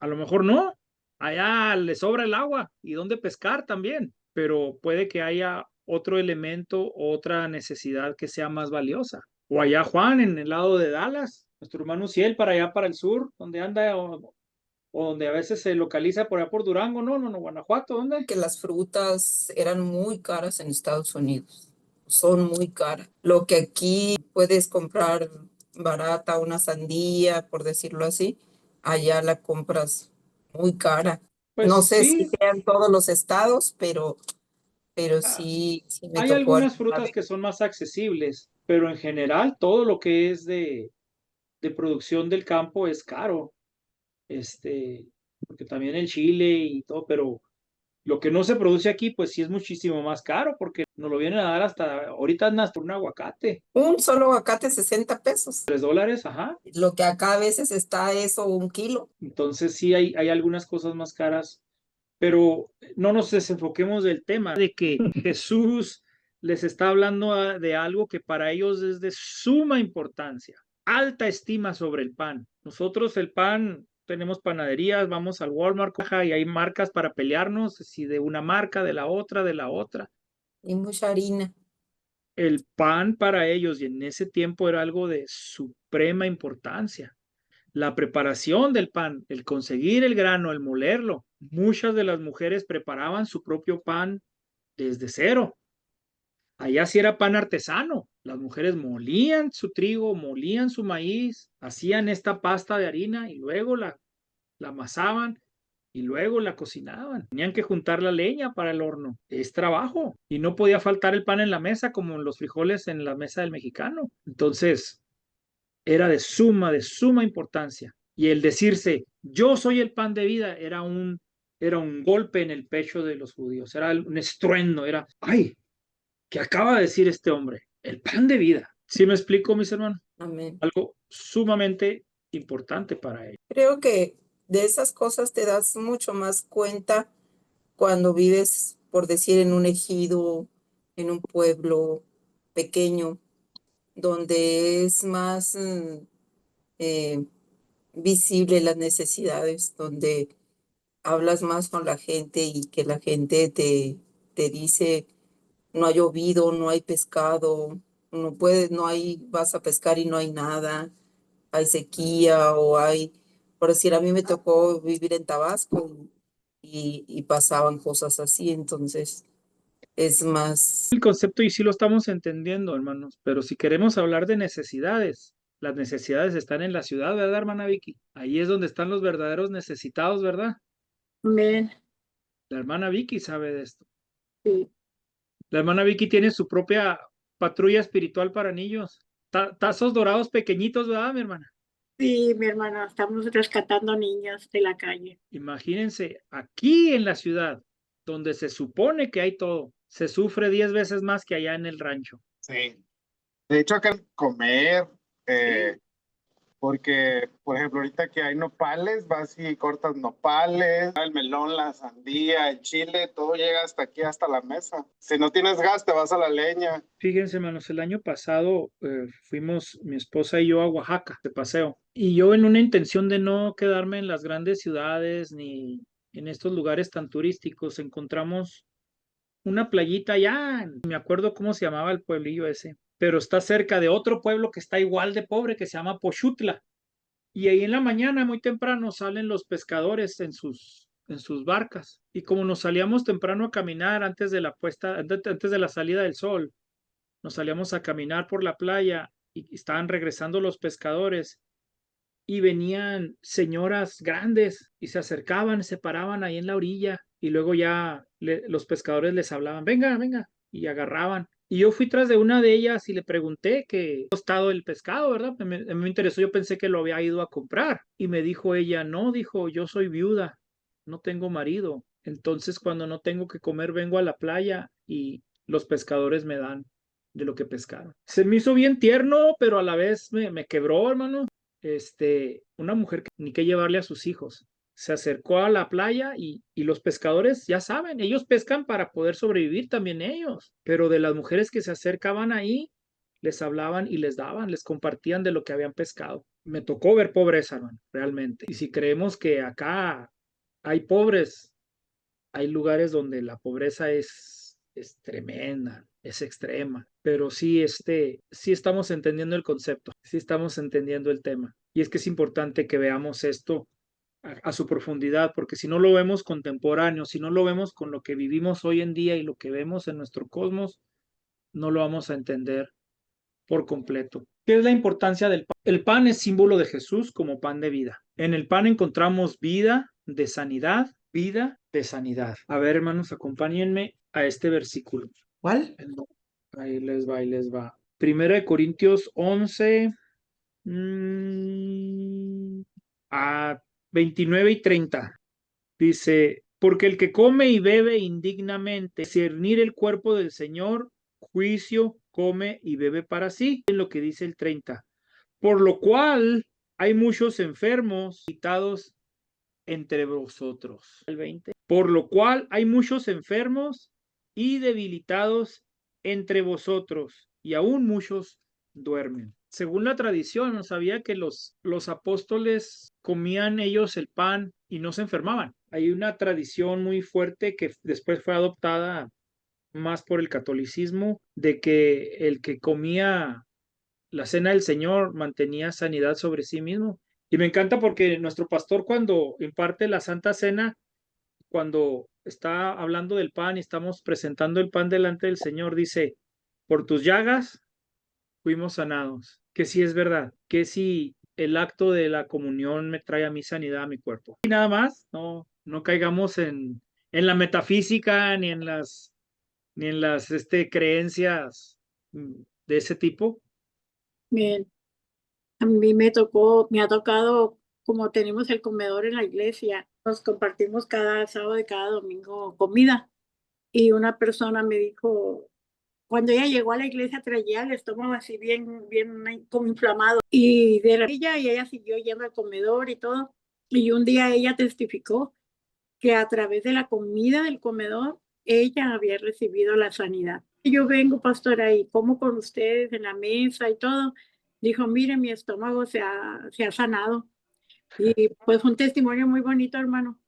a lo mejor no. Allá le sobra el agua y dónde pescar también, pero puede que haya otro elemento, otra necesidad que sea más valiosa. O allá Juan, en el lado de Dallas, nuestro hermano Ciel, para allá para el sur, donde anda, o donde a veces se localiza por allá por Durango, no, Guanajuato, ¿dónde? Que las frutas eran muy caras en Estados Unidos. Son muy caras. Lo que aquí puedes comprar barata, una sandía, por decirlo así, allá la compras muy cara. Pues No sé si sí, sea en todos los estados, pero ah, sí me hay tocó algunas alguna frutas vez. que son más accesibles, pero en general todo lo que es de producción del campo es caro. Este, porque también el chile y todo, pero lo que no se produce aquí, pues sí es muchísimo más caro, porque nos lo vienen a dar hasta, ahorita anda hasta un aguacate, Un solo aguacate, 60 pesos. $3, ajá. Lo que acá a veces está eso, 1 kilo. Entonces sí hay algunas cosas más caras, pero no nos desenfoquemos del tema de que Jesús les está hablando de algo que para ellos es de suma importancia, alta estima sobre el pan. Nosotros el pan, tenemos panaderías, vamos al Walmart y hay marcas para pelearnos, si de una marca, de la otra, de la otra. Y mucha harina. El pan para ellos y en ese tiempo era algo de suprema importancia. La preparación del pan, el conseguir el grano, el molerlo. Muchas de las mujeres preparaban su propio pan desde cero. Allá sí era pan artesano. Las mujeres molían su trigo, molían su maíz, hacían esta pasta de harina y luego la amasaban y luego la cocinaban. Tenían que juntar la leña para el horno. Es trabajo. Y no podía faltar el pan en la mesa como los frijoles en la mesa del mexicano. Entonces, era de suma importancia. Y el decirse, yo soy el pan de vida, era un golpe en el pecho de los judíos, era un estruendo, era, ay, ¿qué acaba de decir este hombre? El pan de vida. ¿Sí me explico, mis hermanos? Amén. Algo sumamente importante para ellos. Creo que de esas cosas te das mucho más cuenta cuando vives, por decir, en un ejido, en un pueblo pequeño, donde es más eh, visible las necesidades, donde hablas más con la gente y que la gente te dice, no ha llovido, no hay pescado, no puedes, no hay, vas a pescar y no hay nada, hay sequía o hay, por decir, a mí me tocó vivir en Tabasco y pasaban cosas así, entonces es más, El concepto y sí lo estamos entendiendo, hermanos, pero si queremos hablar de necesidades, las necesidades están en la ciudad, ¿verdad, hermana Vicky? Ahí es donde están los verdaderos necesitados, ¿verdad? Amén. La hermana Vicky sabe de esto. Sí. La hermana Vicky tiene su propia patrulla espiritual para niños. Tazos dorados pequeñitos, ¿verdad, mi hermana? Sí, mi hermana, estamos rescatando niños de la calle. Imagínense, aquí en la ciudad, donde se supone que hay todo, se sufre 10 veces más que allá en el rancho. Sí. De hecho, acá comer, porque, por ejemplo, ahorita que hay nopales, vas y cortas nopales, el melón, la sandía, el chile, todo llega hasta aquí, hasta la mesa. Si no tienes gas, te vas a la leña. Fíjense, hermanos, el año pasado fuimos mi esposa y yo a Oaxaca de paseo. Y yo en una intención de no quedarme en las grandes ciudades ni en estos lugares tan turísticos, encontramos una playita allá, me acuerdo cómo se llamaba el pueblillo ese, pero está cerca de otro pueblo que está igual de pobre que se llama Pochutla. Y ahí en la mañana, muy temprano, salen los pescadores en sus barcas. Y como nos salíamos temprano a caminar antes de la puesta, antes de la salida del sol, nos salíamos a caminar por la playa y estaban regresando los pescadores y venían señoras grandes y se acercaban, se paraban ahí en la orilla y luego ya los pescadores les hablaban, venga, venga, y agarraban. Y yo fui tras de una de ellas y le pregunté qué costado el pescado, ¿verdad? Me interesó, yo pensé que lo había ido a comprar. Y me dijo ella, no, dijo, yo soy viuda, no tengo marido. Entonces cuando no tengo que comer vengo a la playa y los pescadores me dan de lo que pescaron. Se me hizo bien tierno, pero a la vez me quebró, hermano. Una mujer que ni que llevarle a sus hijos. se acercó a la playa y los pescadores, ya saben, ellos pescan para poder sobrevivir también ellos, pero de las mujeres que se acercaban ahí, les hablaban y les daban, les compartían de lo que habían pescado. Me tocó ver pobreza, hermano, realmente. Y si creemos que acá hay pobres, hay lugares donde la pobreza es tremenda, es extrema, pero sí, sí estamos entendiendo el concepto, sí estamos entendiendo el tema. Y es que es importante que veamos esto a su profundidad, porque si no lo vemos contemporáneo, si no lo vemos con lo que vivimos hoy en día y lo que vemos en nuestro cosmos, no lo vamos a entender por completo. ¿Qué es la importancia del pan? El pan es símbolo de Jesús como pan de vida. En el pan encontramos vida de sanidad, vida de sanidad. A ver, hermanos, acompáñenme a este versículo. ¿Cuál? Ahí les va, ahí les va. Primera de Corintios 11, a 29 y 30. Dice, porque el que come y bebe indignamente, discernir el cuerpo del Señor, juicio, come y bebe para sí. Es lo que dice el 30. Por lo cual hay muchos enfermos quitados entre vosotros. El 20. Por lo cual hay muchos enfermos y debilitados entre vosotros, y aún muchos duermen. Según la tradición, no sabía que los apóstoles comían ellos el pan y no se enfermaban. Hay una tradición muy fuerte que después fue adoptada más por el catolicismo, de que el que comía la cena del Señor mantenía sanidad sobre sí mismo. Y me encanta porque nuestro pastor, cuando imparte la Santa Cena, cuando está hablando del pan y estamos presentando el pan delante del Señor, dice, por tus llagas fuimos sanados. Que sí es verdad, que si el acto de la comunión me trae a mi sanidad a mi cuerpo. Y nada más, no caigamos en la metafísica ni en las creencias de ese tipo. Bien, a mí me ha tocado, como tenemos el comedor en la iglesia, nos compartimos cada sábado y cada domingo comida. Y una persona me dijo, cuando ella llegó a la iglesia traía el estómago así bien como inflamado. Y ella siguió yendo al comedor y todo. Y un día ella testificó que a través de la comida del comedor, ella había recibido la sanidad. Yo vengo, pastora, y como con ustedes en la mesa y todo. Dijo, mire, mi estómago se ha sanado. Y pues un testimonio muy bonito, hermano.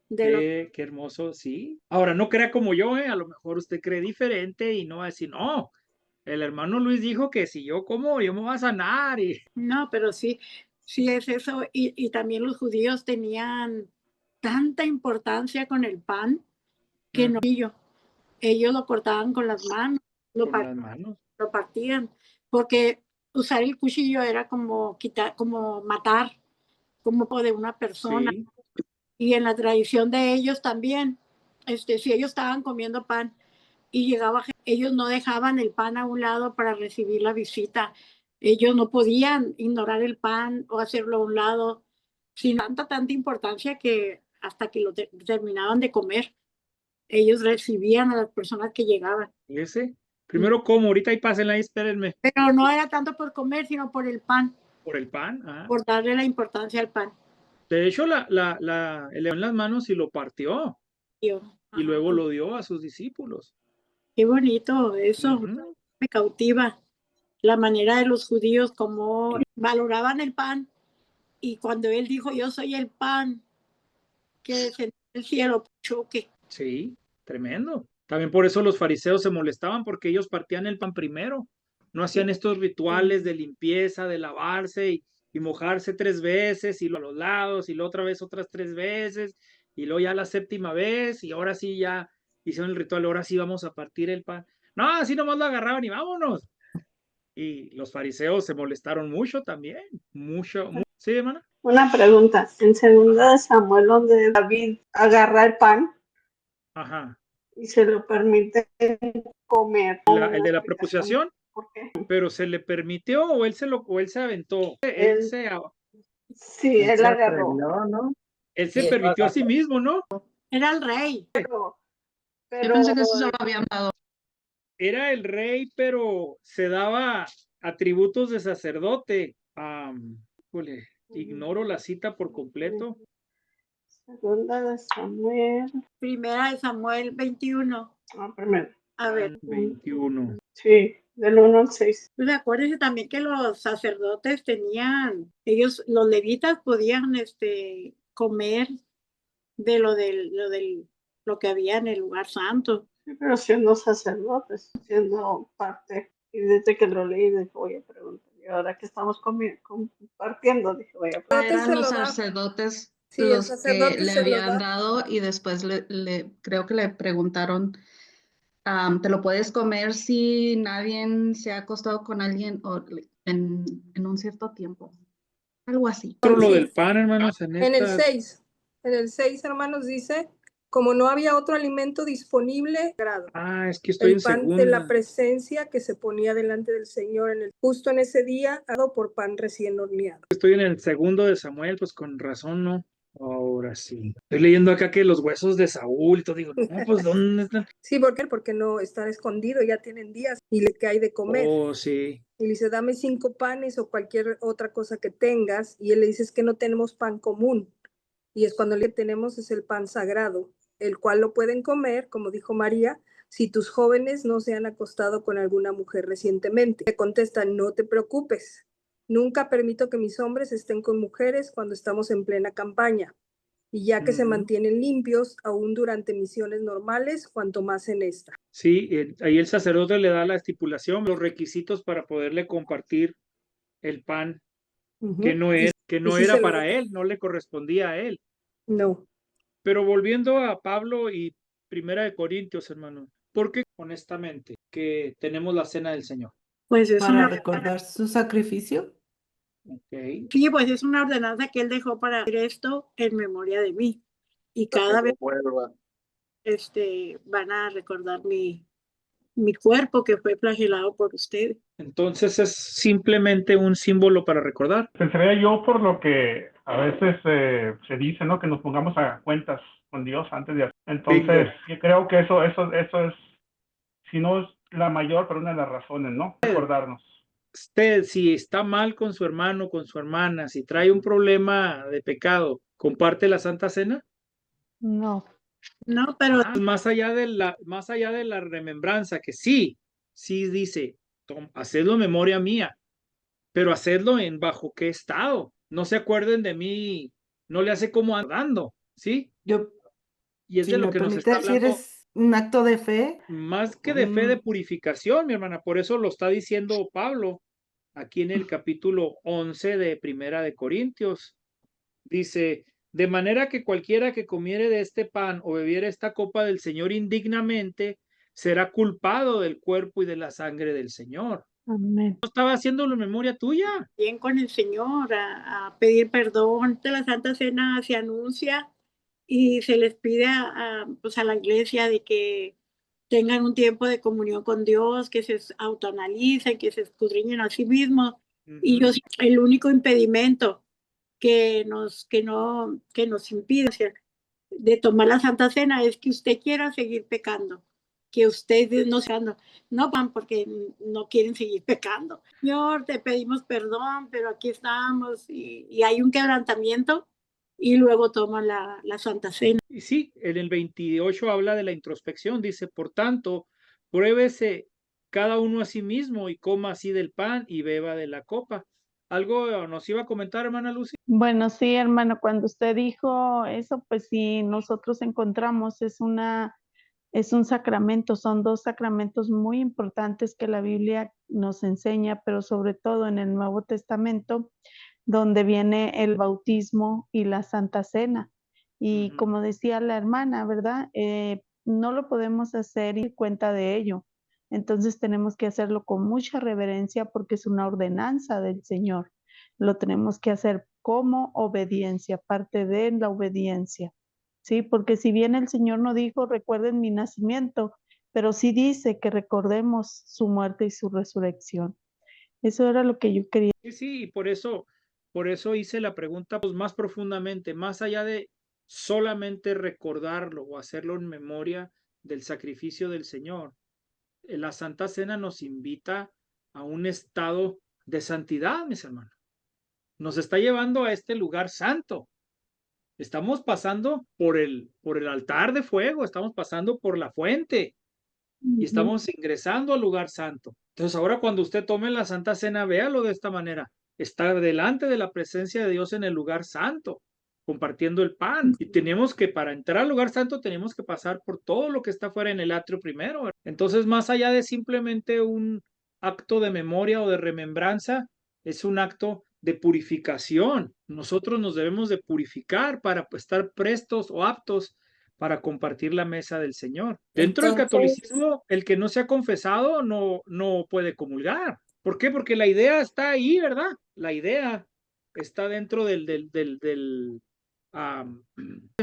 Qué hermoso, sí. Ahora, no crea como yo, a lo mejor usted cree diferente y no va a decir, no, el hermano Luis dijo que si yo como, yo me voy a sanar. No, pero sí es eso. Y también los judíos tenían tanta importancia con el pan que no, ellos lo cortaban con las manos, lo partían, porque usar el cuchillo era como como matar, como de una persona. Sí. Y en la tradición de ellos también, si ellos estaban comiendo pan y llegaba, ellos no dejaban el pan a un lado para recibir la visita. Ellos no podían ignorar el pan o hacerlo a un lado, sin tanta importancia que hasta que lo terminaban de comer, ellos recibían a las personas que llegaban. Primero como, ahorita y pásenla y espérenme. Pero no era tanto por comer, sino por el pan. ¿Por el pan? Por darle la importancia al pan. De hecho, le dio en las manos y lo partió. Y luego lo dio a sus discípulos. Qué bonito, eso me cautiva. La manera de los judíos, como valoraban el pan. Y cuando él dijo, yo soy el pan que descendió del cielo, choque. Sí, tremendo. También por eso los fariseos se molestaban, porque ellos partían el pan primero. No hacían estos rituales de limpieza, de lavarse y mojarse 3 veces, y a los lados, y la otra vez otras 3 veces, y luego ya la 7ª vez, y ahora sí ya hicieron el ritual, ahora sí vamos a partir el pan. No, así nomás lo agarraban y vámonos. Y los fariseos se molestaron mucho también, mucho. ¿Sí, hermana? Una pregunta, en 2 Samuel, donde David agarra el pan y se lo permite comer. El de la proposición. ¿Por qué? Pero se le permitió o él se aventó. Sí, él agarró. ¿No? Él se permitió a sí mismo, ¿no? Era el rey. Pero yo pensé que eso se lo habían dado. Era el rey, pero se daba atributos de sacerdote. Ignoro la cita por completo. Segunda de Samuel. Primera de Samuel 21. Primero. A ver. 21. Sí, del 1 al 6. Pues acuérdense también que los sacerdotes tenían, ellos, los levitas podían comer de lo que había en el lugar santo. Sí, pero siendo sacerdotes, siendo parte. Y desde que lo leí, dije, voy a preguntar. Y ahora que estamos compartiendo, dije, voy a preguntar. Eran los sacerdotes Sí, el los sacerdote que le se lo habían da. dado y después creo que le preguntaron, ¿te lo puedes comer si nadie se ha acostado con alguien o en un cierto tiempo? Algo así. Pero lo del pan, hermanos, En el 6, hermanos, dice, como no había otro alimento disponible, es que estoy en el pan segunda. de la presencia que se ponía delante del Señor justo en ese día, dado por pan recién horneado. Estoy en el segundo de Samuel, pues con razón, ¿no? Ahora sí. Estoy leyendo acá que los huesos de Saúl, y todo digo, no, pues ¿dónde están? Sí, ¿por qué? Porque no están escondidos, ya tienen días y le que hay de comer. Oh, sí. Y le dice, dame 5 panes o cualquier otra cosa que tengas. Y él le dice, es que no tenemos pan común. Y es cuando le tenemos es el pan sagrado, el cual lo pueden comer, como dijo María, si tus jóvenes no se han acostado con alguna mujer recientemente. Le contesta, no te preocupes. Nunca permito que mis hombres estén con mujeres cuando estamos en plena campaña. Y ya que se mantienen limpios, aún durante misiones normales, cuanto más en esta. Sí, ahí el sacerdote le da la estipulación, los requisitos para poderle compartir el pan, que no era para él, no le correspondía a él. No. Pero volviendo a Pablo y Primera de Corintios, hermano, ¿por qué honestamente que tenemos la cena del Señor? Pues es para recordar su sacrificio. Okay. Sí, pues es una ordenanza que él dejó para hacer esto en memoria de mí. Y cada vez van a recordar mi cuerpo que fue flagelado por ustedes. Entonces es simplemente un símbolo para recordar. Pensaría yo por lo que a veces se dice, ¿no? Que nos pongamos a cuentas con Dios antes de hacer. Entonces, yo creo que eso es, si no es la mayor, pero una de las razones, ¿no? Recordarnos. Usted, si está mal con su hermano, con su hermana, si trae un problema de pecado, ¿comparte la Santa Cena? No. No, pero más allá de la remembranza, que sí dice, hacedlo en memoria mía, pero hacedlo en bajo qué estado. No se acuerden de mí, no le hace como andando, ¿sí? Y es si de lo me que nos permite está decir, hablando. es un acto de fe. Más que de fe, de purificación, mi hermana. Por eso lo está diciendo Pablo aquí en el capítulo 11 de Primera de Corintios. Dice, de manera que cualquiera que comiere de este pan o bebiere esta copa del Señor indignamente, será culpado del cuerpo y de la sangre del Señor. Amén. ¿No estaba haciéndolo en memoria tuya? Bien con el Señor, a pedir perdón. De la Santa Cena se anuncia y se les pide pues a la iglesia de que tengan un tiempo de comunión con Dios, que se autoanalicen, que se escudriñen a sí mismos. Y yo, el único impedimento que nos impide de tomar la Santa Cena es que usted quiera seguir pecando, que ustedes no van porque no quieren seguir pecando. Señor, te pedimos perdón, pero aquí estamos y hay un quebrantamiento y luego toman la Santa Cena. Y sí, en el 28 habla de la introspección, dice, por tanto, pruébese cada uno a sí mismo y coma así del pan y beba de la copa. ¿Algo nos iba a comentar, hermana Lucy? Bueno, sí, hermano, cuando usted dijo eso, pues sí, nosotros encontramos, es un sacramento, son 2 sacramentos muy importantes que la Biblia nos enseña, pero sobre todo en el Nuevo Testamento, donde viene el bautismo y la Santa Cena. Y como decía la hermana, ¿verdad? No lo podemos hacer y dar cuenta de ello. Entonces tenemos que hacerlo con mucha reverencia porque es una ordenanza del Señor. Lo tenemos que hacer como obediencia, parte de la obediencia. Sí, porque si bien el Señor no dijo, recuerden mi nacimiento, pero sí dice que recordemos su muerte y su resurrección. Eso era lo que yo quería. Sí, y por eso hice la pregunta pues, más profundamente, más allá de solamente recordarlo o hacerlo en memoria del sacrificio del Señor. La Santa Cena nos invita a un estado de santidad, mis hermanos. Nos está llevando a este lugar santo. Estamos pasando por el altar de fuego, estamos pasando por la fuente y estamos ingresando al lugar santo. Entonces ahora cuando usted tome la Santa Cena, véalo de esta manera. Está delante de la presencia de Dios en el lugar santo, compartiendo el pan. Y tenemos que, para entrar al lugar santo, tenemos que pasar por todo lo que está fuera en el atrio primero. Entonces, más allá de simplemente un acto de memoria o de remembranza, es un acto de purificación. Nosotros nos debemos de purificar para estar prestos o aptos para compartir la mesa del Señor. Dentro del catolicismo, el que no se ha confesado no puede comulgar. ¿Por qué? Porque la idea está ahí, ¿verdad? La idea está dentro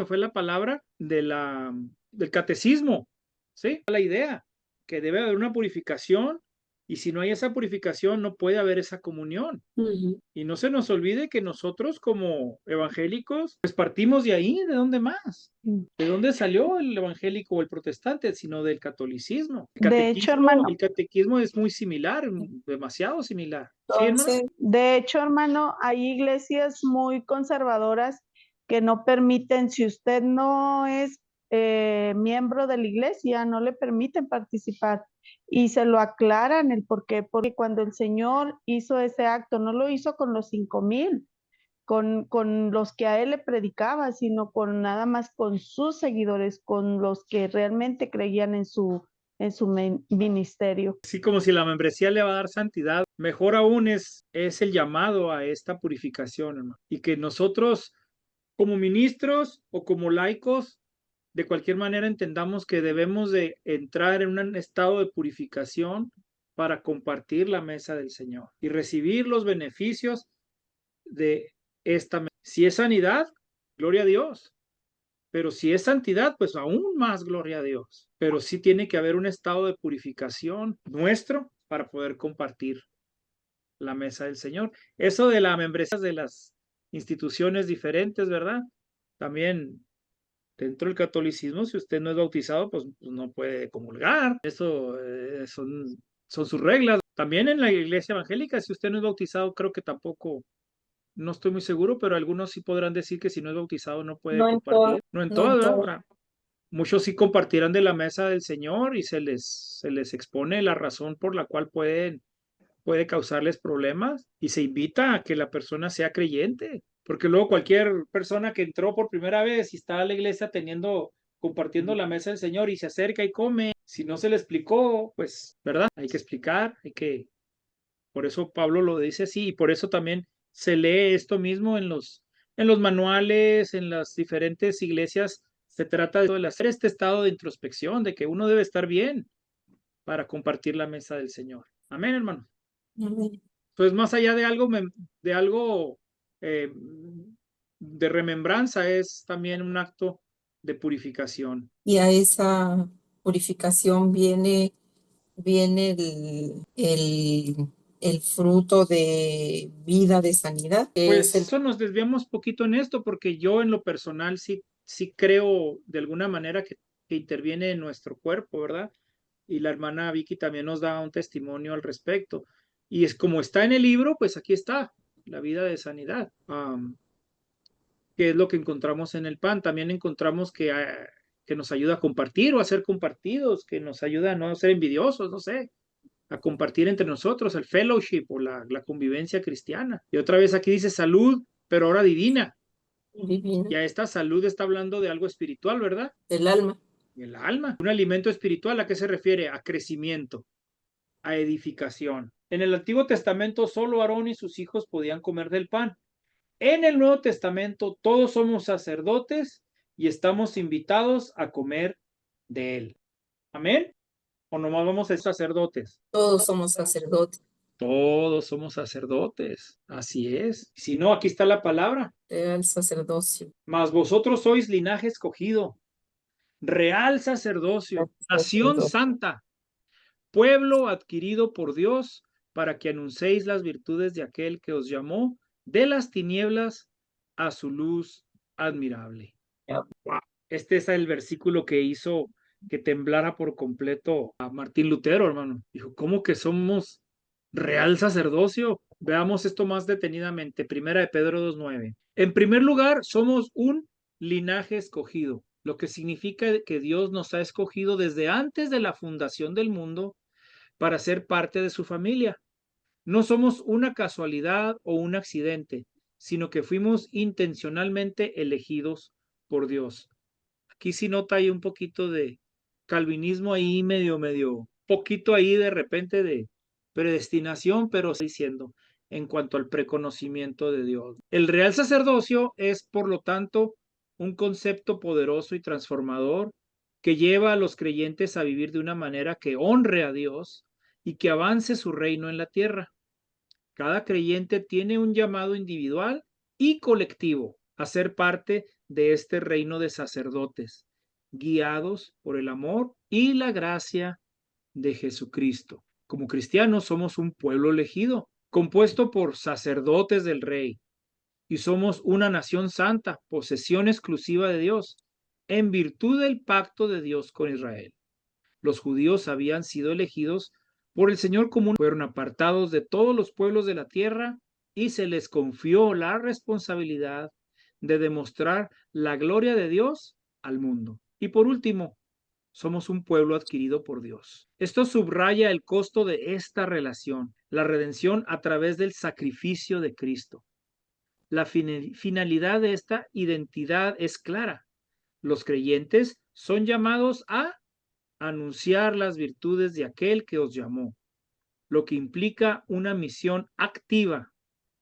fue la palabra del catecismo, ¿sí? La idea que debe haber una purificación y si no hay esa purificación no puede haber esa comunión. Y no se nos olvide que nosotros como evangélicos pues partimos de ahí, ¿de dónde más? ¿De dónde salió el evangélico o el protestante? Sino del catolicismo. De hecho, hermano. El catequismo es muy similar, demasiado similar. Entonces, ¿sí, de hecho, hermano, hay iglesias muy conservadoras que no permiten, si usted no es miembro de la iglesia, no le permiten participar. Y se lo aclaran el por qué, porque cuando el Señor hizo ese acto, no lo hizo con los 5,000, con los que a él le predicaba, sino con nada más con sus seguidores, con los que realmente creían en su ministerio. Así como si la membresía le va a dar santidad, mejor aún es el llamado a esta purificación, hermano. Y que nosotros, como ministros o como laicos, de cualquier manera entendamos que debemos de entrar en un estado de purificación para compartir la mesa del Señor y recibir los beneficios de esta mesa. Si es sanidad, gloria a Dios. Pero si es santidad, pues aún más gloria a Dios. Pero sí tiene que haber un estado de purificación nuestro para poder compartir la mesa del Señor. Eso de la membresía de las instituciones diferentes, ¿verdad? También dentro del catolicismo, si usted no es bautizado, pues no puede comulgar. Eso son sus reglas. También en la iglesia evangélica, si usted no es bautizado, creo que tampoco, no estoy muy seguro, pero algunos sí podrán decir que si no es bautizado no puede compartir. No en todas, ¿verdad? Muchos sí compartirán de la mesa del Señor y se les expone la razón por la cual puede causarles problemas y se invita a que la persona sea creyente. Porque luego cualquier persona que entró por primera vez y está a la iglesia compartiendo la mesa del Señor y se acerca y come, si no se le explicó, pues, ¿verdad? Hay que explicar, por eso Pablo lo dice así y por eso también se lee esto mismo en los manuales, en las diferentes iglesias, se trata de hacer este estado de introspección, de que uno debe estar bien para compartir la mesa del Señor. Amén, hermano. Pues más allá de algo de remembranza, es también un acto de purificación. Y a esa purificación viene el fruto de vida, de sanidad. Pues eso nos desviamos poquito en esto, porque yo en lo personal sí creo de alguna manera que interviene en nuestro cuerpo, ¿verdad? Y la hermana Vicky también nos da un testimonio al respecto. Y es como está en el libro, pues aquí está, la vida de sanidad, que es lo que encontramos en el pan. También encontramos que nos ayuda a compartir o a ser compartidos, que nos ayuda a no ser envidiosos, no sé, a compartir entre nosotros, el fellowship o la convivencia cristiana. Y otra vez aquí dice salud, pero ahora divina. Ya esta salud está hablando de algo espiritual, ¿verdad? El alma. El alma. Un alimento espiritual, ¿a qué se refiere? A crecimiento, a edificación. En el Antiguo Testamento solo Aarón y sus hijos podían comer del pan. En el Nuevo Testamento todos somos sacerdotes y estamos invitados a comer de él. ¿Amén? ¿O nomás vamos a ser sacerdotes? Todos somos sacerdotes. Todos somos sacerdotes, así es. Si no, aquí está la palabra. El sacerdocio. Mas vosotros sois linaje escogido, real sacerdocio, nación santa, pueblo adquirido por Dios, para que anunciéis las virtudes de aquel que os llamó de las tinieblas a su luz admirable. Wow. Este es el versículo que hizo que temblara por completo a Martín Lutero, hermano. Dijo, ¿cómo que somos real sacerdocio? Veamos esto más detenidamente. Primera de Pedro 2:9. En primer lugar, somos un linaje escogido, lo que significa que Dios nos ha escogido desde antes de la fundación del mundo para ser parte de su familia. No somos una casualidad o un accidente, sino que fuimos intencionalmente elegidos por Dios. Aquí sí nota ahí un poquito de calvinismo ahí, medio, poquito ahí de repente de predestinación, pero diciendo en cuanto al preconocimiento de Dios. El real sacerdocio es, por lo tanto, un concepto poderoso y transformador que lleva a los creyentes a vivir de una manera que honre a Dios y que avance su reino en la tierra. Cada creyente tiene un llamado individual y colectivo a ser parte de este reino de sacerdotes, guiados por el amor y la gracia de Jesucristo. Como cristianos somos un pueblo elegido, compuesto por sacerdotes del Rey, y somos una nación santa, posesión exclusiva de Dios, en virtud del pacto de Dios con Israel. Los judíos habían sido elegidos por el Señor común, fueron apartados de todos los pueblos de la tierra y se les confió la responsabilidad de demostrar la gloria de Dios al mundo. Y por último, somos un pueblo adquirido por Dios. Esto subraya el costo de esta relación, la redención a través del sacrificio de Cristo. La finalidad de esta identidad es clara. Los creyentes son llamados a anunciar las virtudes de aquel que os llamó, lo que implica una misión activa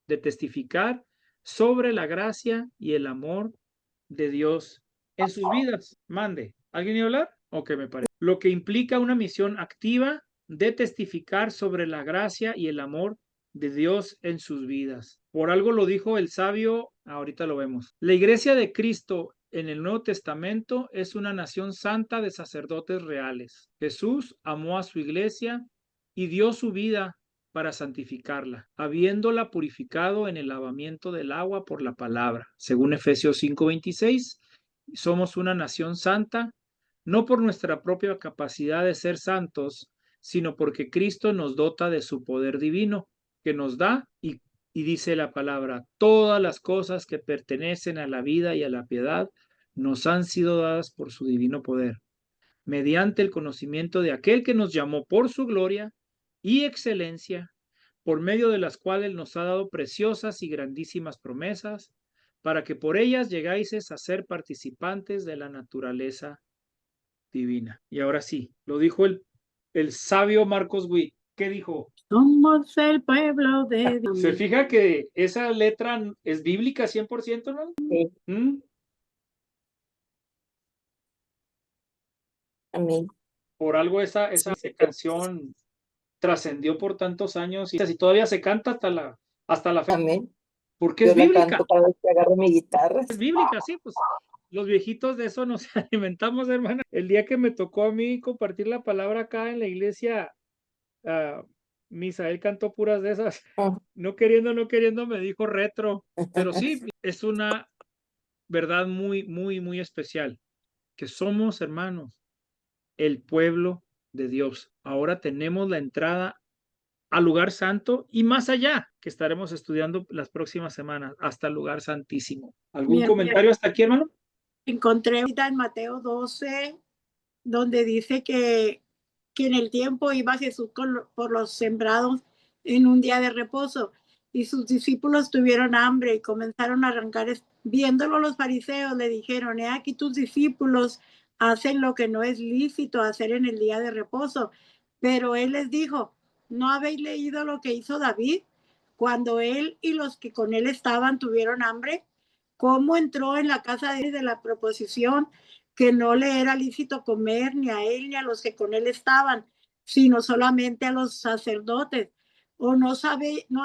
de testificar sobre la gracia y el amor de Dios en sus vidas. Mande. ¿Alguien iba a hablar? Ok, me parece. Lo que implica una misión activa de testificar sobre la gracia y el amor de Dios en sus vidas. Por algo lo dijo el sabio, ahorita lo vemos. La iglesia de Cristo en el Nuevo Testamento es una nación santa de sacerdotes reales. Jesús amó a su iglesia y dio su vida para santificarla, habiéndola purificado en el lavamiento del agua por la palabra. Según Efesios 5:26, somos una nación santa, no por nuestra propia capacidad de ser santos, sino porque Cristo nos dota de su poder divino, que nos da y dice la palabra, todas las cosas que pertenecen a la vida y a la piedad nos han sido dadas por su divino poder, mediante el conocimiento de aquel que nos llamó por su gloria y excelencia, por medio de las cuales nos ha dado preciosas y grandísimas promesas, para que por ellas llegáis a ser participantes de la naturaleza divina. Y ahora sí, lo dijo el sabio Marcos Witt. ¿Qué dijo? Somos el pueblo de Dios. ¿Se fija que esa letra es bíblica 100%, no? Sí. ¿Mm? Amén. Por algo esa canción trascendió por tantos años y todavía se canta hasta la fe. Amén. Porque Yo es la bíblica. canto cada vez que agarro mi guitarra. Es bíblica, sí, pues los viejitos de eso nos alimentamos, hermana. El día que me tocó a mí compartir la palabra acá en la iglesia, Misael cantó puras de esas. No queriendo, me dijo retro. Pero sí, es una verdad muy, muy, muy especial. Que somos, hermanos, el pueblo de Dios. Ahora tenemos la entrada al lugar santo y más allá, que estaremos estudiando las próximas semanas, hasta el lugar santísimo. ¿Algún comentario hasta aquí, hermano? Encontré ahorita en Mateo 12, donde dice que en el tiempo iba Jesús por los sembrados en un día de reposo y sus discípulos tuvieron hambre y comenzaron a arrancar. Viéndolo los fariseos le dijeron, he aquí tus discípulos hacen lo que no es lícito hacer en el día de reposo. Pero él les dijo, ¿no habéis leído lo que hizo David cuando él y los que con él estaban tuvieron hambre? ¿Cómo entró en la casa de la proposición que no le era lícito comer ni a él ni a los que con él estaban, sino solamente a los sacerdotes? ¿O no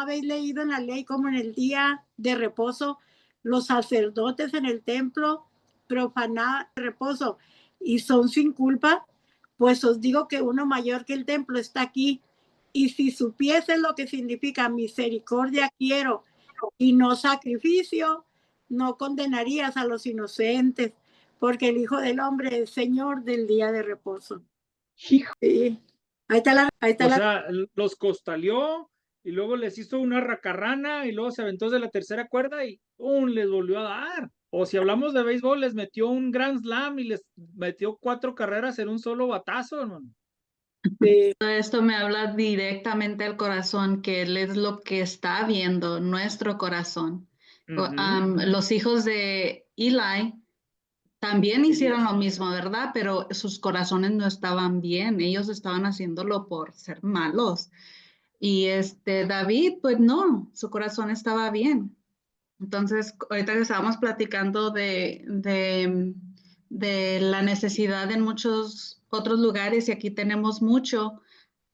habéis leído en la ley como en el día de reposo los sacerdotes en el templo profanaban el reposo y son sin culpa? Pues os digo que uno mayor que el templo está aquí. Y si supiesen lo que significa misericordia quiero y no sacrificio, no condenarías a los inocentes, porque el Hijo del Hombre es Señor del día de reposo. Hijo. Sí. Ahí está sea, los costaleó y luego les hizo una racarrana y luego se aventó de la tercera cuerda y les volvió a dar. O si hablamos de béisbol, les metió un Grand Slam y les metió 4 carreras en un solo batazo, hermano. Sí. Esto me habla directamente al corazón, que Él es lo que está viendo, nuestro corazón. Los hijos de Eli también hicieron lo mismo, ¿verdad? Pero sus corazones no estaban bien, ellos estaban haciéndolo por ser malos. Y David, pues no, su corazón estaba bien. Entonces, ahorita que estábamos platicando de la necesidad en muchos otros lugares y aquí tenemos mucho,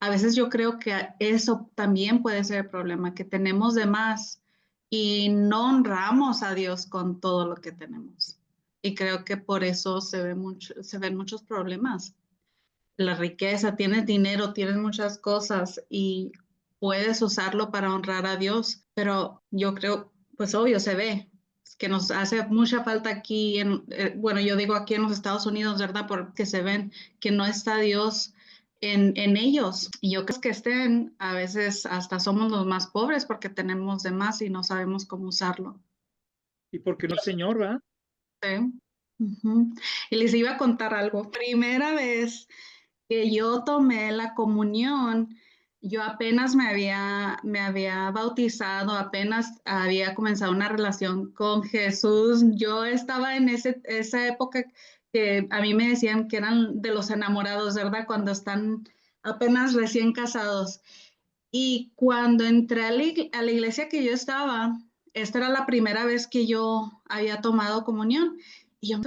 a veces yo creo que eso también puede ser el problema, que tenemos de más y no honramos a Dios con todo lo que tenemos. Y creo que por eso se ven muchos problemas. La riqueza, tienes dinero, tienes muchas cosas y puedes usarlo para honrar a Dios, pero yo creo, pues obvio, se ve que nos hace mucha falta aquí, bueno, yo digo aquí en los Estados Unidos, ¿verdad? Porque se ven que no está Dios en ellos. Y yo creo que estén, a veces hasta somos los más pobres porque tenemos de más y no sabemos cómo usarlo. Y porque no, Señor, ¿verdad? Sí. Y les iba a contar algo. Primera vez que yo tomé la comunión, yo apenas me había bautizado, apenas había comenzado una relación con Jesús. Yo estaba en esa época que a mí me decían que eran de los enamorados, ¿verdad? Cuando están apenas recién casados. Y cuando entré a la iglesia que yo estaba, esta era la primera vez que yo había tomado comunión. Y yo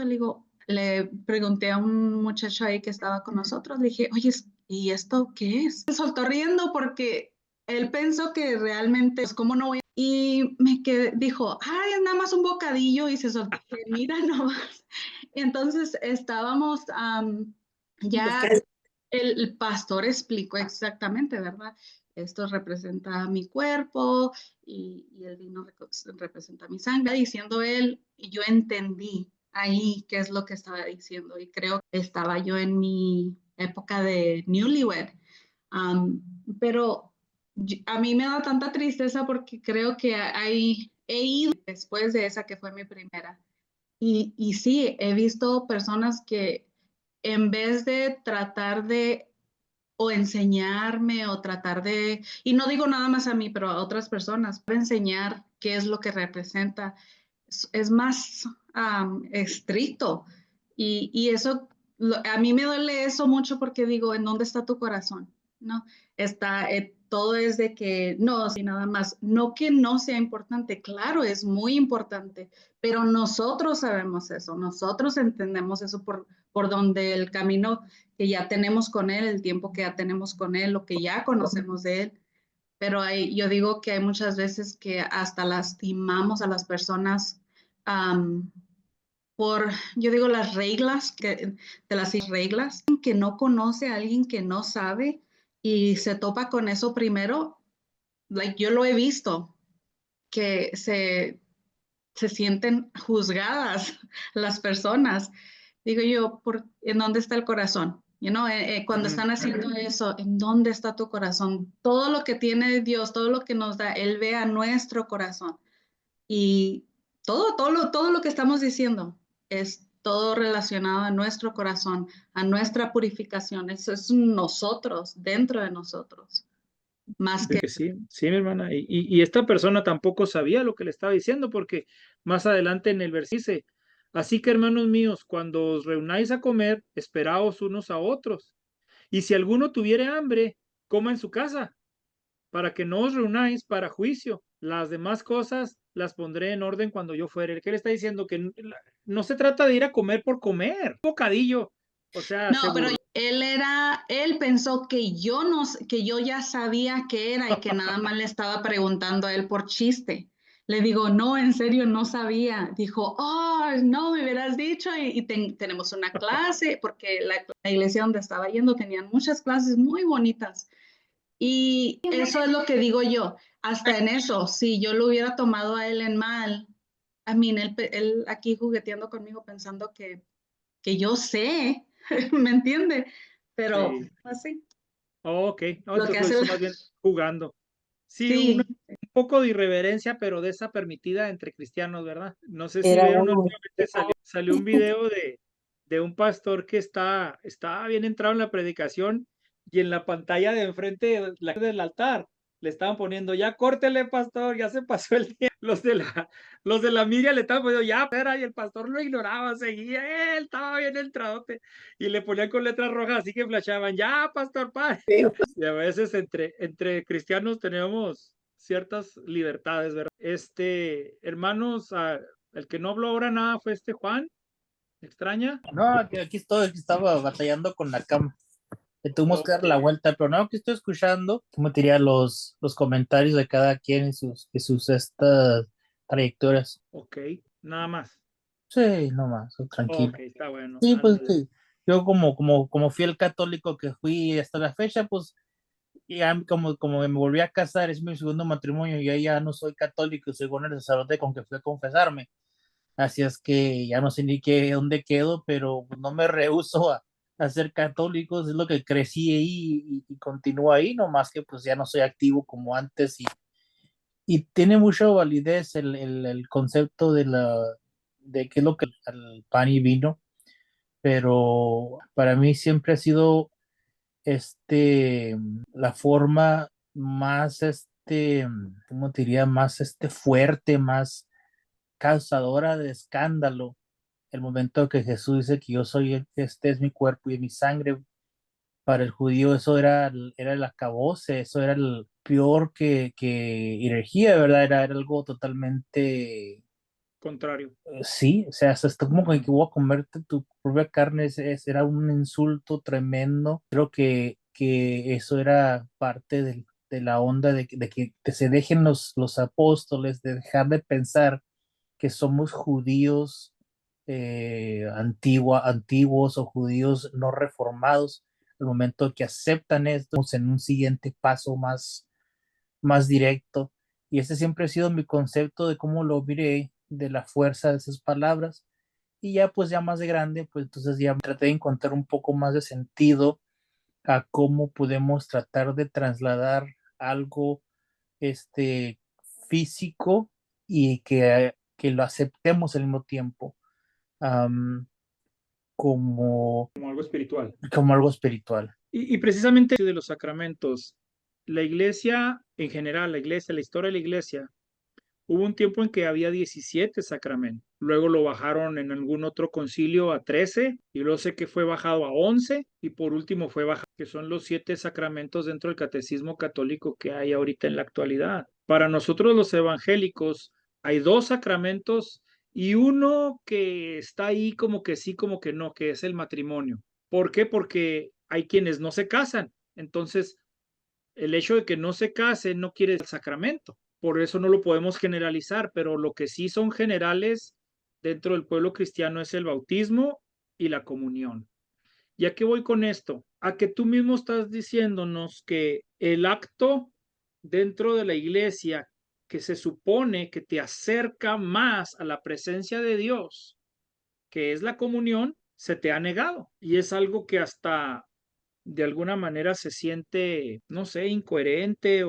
le pregunté a un muchacho ahí que estaba con nosotros, le dije, oye, ¿y esto qué es? Se soltó riendo porque él pensó que realmente, pues, ¿cómo no voy? Y dijo, ay, es nada más un bocadillo y se soltó, mira nomás. Entonces estábamos ya, el pastor explicó exactamente, ¿verdad? Esto representa mi cuerpo y el vino representa mi sangre, diciendo él, y yo entendí ahí qué es lo que estaba diciendo y creo que estaba yo en mi época de newlywed, pero a mí me da tanta tristeza porque creo que he ido después de esa que fue mi primera y sí, he visto personas que en vez de tratar de o enseñarme o tratar de, y no digo nada más a mí, pero a otras personas, para enseñar qué es lo que representa, es más estricto. Y eso, a mí me duele eso mucho porque digo, ¿en dónde está tu corazón? ¿No? Todo es de que no, si nada más, no que no sea importante, claro, es muy importante, pero nosotros sabemos eso, nosotros entendemos eso por donde el camino que ya tenemos con él, el tiempo que ya tenemos con él, lo que ya conocemos de él. Pero yo digo que hay muchas veces que hasta lastimamos a las personas yo digo, las reglas, de las reglas, que no conoce a alguien que no sabe y se topa con eso primero, yo lo he visto, que se sienten juzgadas las personas. Digo yo, ¿en dónde está el corazón? Cuando están haciendo eso, ¿en dónde está tu corazón? Todo lo que tiene Dios, todo lo que nos da, Él ve a nuestro corazón. Y todo lo que estamos diciendo es todo relacionado a nuestro corazón, a nuestra purificación. Eso es nosotros, dentro de nosotros. Más que... Sí, mi hermana. Y esta persona tampoco sabía lo que le estaba diciendo, porque más adelante en el versículo dice, así que hermanos míos, cuando os reunáis a comer, esperaos unos a otros. Y si alguno tuviere hambre, coma en su casa, para que no os reunáis para juicio. Las demás cosas las pondré en orden cuando yo fuere. ¿Qué le está diciendo? Que no se trata de ir a comer por comer, un bocadillo. O sea, no, pero él pensó que yo ya sabía qué era y que nada más le estaba preguntando a él por chiste. Le digo, no, en serio, no sabía. Dijo, oh, no, me hubieras dicho y tenemos una clase, porque la iglesia donde estaba yendo tenían muchas clases muy bonitas. Y eso es lo que digo yo, hasta en eso, si yo lo hubiera tomado a él en mal, él aquí jugueteando conmigo pensando que yo sé, ¿me entiende? Pero sí. así. Oh, ok, Lo que entonces lo hace hizo más bien jugando. Sí, un poco de irreverencia, pero de esa permitida entre cristianos, ¿verdad? No sé si Era vieron, uno. últimamente salió un video de un pastor que estaba bien entrado en la predicación y en la pantalla de enfrente del altar le estaban poniendo, ya córtele, pastor, ya se pasó el tiempo. Los de la media le estaban poniendo, ya, espera, y el pastor lo ignoraba, seguía, él estaba bien entradote, y le ponían con letras rojas, así que flashaban, ya, pastor, pare. Y a veces entre cristianos tenemos ciertas libertades, ¿verdad? Hermanos, el que no habló ahora nada fue Juan, ¿me extraña? No, aquí estoy, aquí estaba batallando con la cama. Le tuvimos que dar la Ok. vuelta, pero no, que estoy escuchando, como te diría, los comentarios de cada quien y sus estas trayectorias. Ok, nada más. Sí, no más, tranquilo. Ok, está bueno, Sí, pues ándale. sí. Yo como fiel católico que fui hasta la fecha, pues ya como me volví a casar, es mi segundo matrimonio, y ahí ya no soy católico, soy con el sacerdote con que fui a confesarme. Así es que ya no sé ni dónde quedo, pero pues, no me rehúso a ser católico, es lo que crecí ahí y continúo ahí, nomás que pues ya no soy activo como antes y tiene mucha validez el concepto de qué es lo que el pan y vino, pero para mí siempre ha sido la forma más ¿cómo te diría? Más fuerte, más causadora de escándalo el momento que Jesús dice que yo soy este es mi cuerpo y mi sangre. Para el judío eso era el acabose, eso era el peor que herejía, ¿verdad? Era algo totalmente, Contrario. sí, o sea, hasta como que voy a comerte tu propia carne, era un insulto tremendo. Creo que eso era parte de la onda de que se dejen los apóstoles, de dejar de pensar que somos judíos antiguos o judíos no reformados. Al momento que aceptan esto, en un siguiente paso más directo. Y ese siempre ha sido mi concepto de cómo lo miré, de la fuerza de esas palabras. Y ya pues ya más de grande, pues entonces ya traté de encontrar un poco más de sentido a cómo podemos tratar de trasladar algo este, físico y que lo aceptemos al mismo tiempo am, como, Como algo espiritual. como algo espiritual. Y precisamente de los sacramentos, la iglesia en general, la historia de la iglesia, hubo un tiempo en que había 17 sacramentos. Luego lo bajaron en algún otro concilio a 13 y luego sé que fue bajado a 11 y por último fue bajado, que son los 7 sacramentos dentro del catecismo católico que hay ahorita en la actualidad. Para nosotros los evangélicos hay 2 sacramentos y uno que está ahí como que sí, como que no, que es el matrimonio. ¿Por qué? Porque hay quienes no se casan. Entonces, el hecho de que no se casen no quiere decir sacramento. Por eso no lo podemos generalizar, pero lo que sí son generales dentro del pueblo cristiano es el bautismo y la comunión. ¿Y a qué voy con esto? A que tú mismo estás diciéndonos que el acto dentro de la iglesia que se supone que te acerca más a la presencia de Dios, que es la comunión, se te ha negado. Y es algo que hasta de alguna manera se siente, no sé, incoherente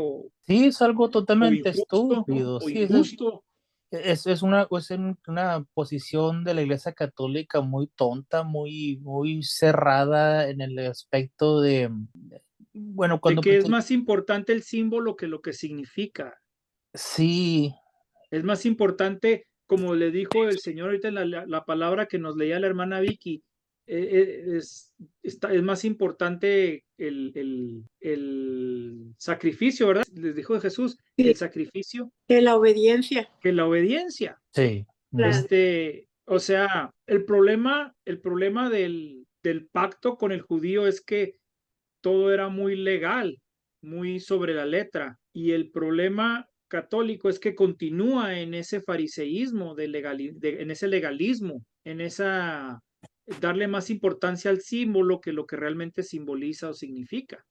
Sí, es algo o totalmente injusto, estúpido. o Sí, injusto. es una posición de la Iglesia Católica muy tonta, muy cerrada en el aspecto bueno, De que es más importante el símbolo que lo que significa. sí, Es más importante, como le dijo el Señor ahorita en la palabra que nos leía la hermana Vicky, es más importante el sacrificio, ¿verdad? Les dijo Jesús, el sacrificio Que la obediencia. que la obediencia. sí. O sea, el problema del pacto con el judío es que todo era muy legal, muy sobre la letra. Y el problema católico es que continúa en ese fariseísmo, en ese legalismo, en esa darle más importancia al símbolo que lo que realmente simboliza o significa.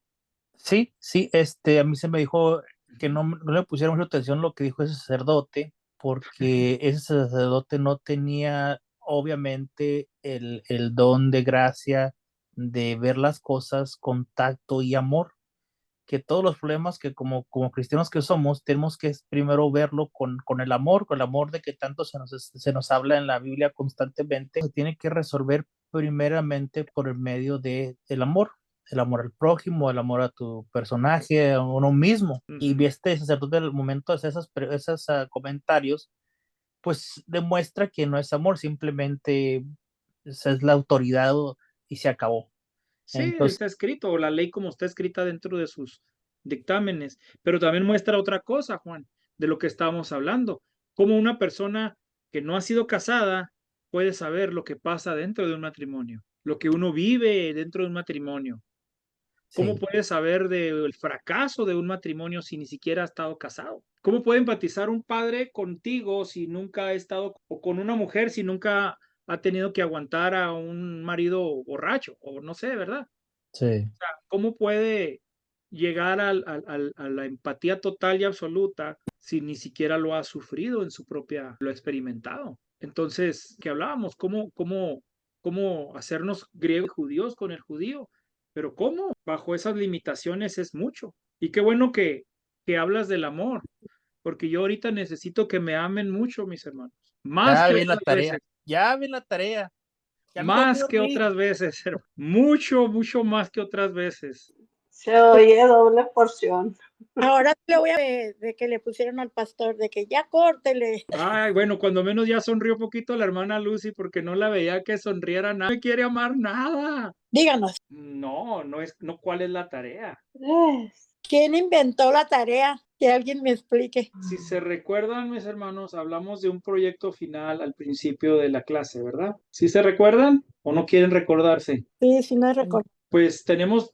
Sí, sí, a mí se me dijo que no le pusiera mucha atención lo que dijo ese sacerdote, porque ese sacerdote no tenía, obviamente, el don de gracia de ver las cosas con tacto y amor. que todos los problemas que como cristianos que somos, tenemos que primero verlo con el amor de que tanto se nos habla en la Biblia constantemente. Se tiene que resolver primeramente por el medio del amor. El amor al prójimo, el amor a tu personaje, a uno mismo. Y este sacerdote, al momento de hacer esos comentarios, pues demuestra que no es amor, simplemente esa es la autoridad y se acabó. Sí, Entonces, está escrito, o la ley como está escrita dentro de sus dictámenes, pero también muestra otra cosa, Juan, de lo que estábamos hablando, cómo una persona que no ha sido casada puede saber lo que pasa dentro de un matrimonio, lo que uno vive dentro de un matrimonio. ¿Cómo sí, puede saber del fracaso de un matrimonio si ni siquiera ha estado casado? ¿Cómo puede empatizar un padre contigo si nunca ha estado, o con una mujer si nunca ha tenido que aguantar a un marido borracho? O no sé, ¿verdad? sí. ¿Cómo puede llegar a la empatía total y absoluta si ni siquiera lo ha sufrido en su propia, lo ha experimentado? Entonces, ¿qué hablábamos? ¿Cómo hacernos griegos y judíos con el judío? Pero ¿cómo? Bajo esas limitaciones es mucho. Y qué bueno que hablas del amor, porque yo ahorita necesito que me amen mucho, mis hermanos. Más Ya que vi la otras tarea, veces. ya vi la tarea. Ya me tengo que Más que dormir. otras veces, hermano. Mucho, mucho más que otras veces. Se oye doble porción. Ahora le voy a de que le pusieron al pastor, de que ya córtele. Ay, bueno, cuando menos ya sonrió poquito la hermana Lucy porque no la veía que sonriera nada. No me quiere amar nada. Díganos, No, no, ¿cuál es la tarea? ¿quién inventó la tarea? Que alguien me explique. Si se recuerdan, mis hermanos, hablamos de un proyecto final al principio de la clase, ¿verdad? ¿Sí se recuerdan o no quieren recordarse? Sí, sí, no recuerdo. Pues tenemos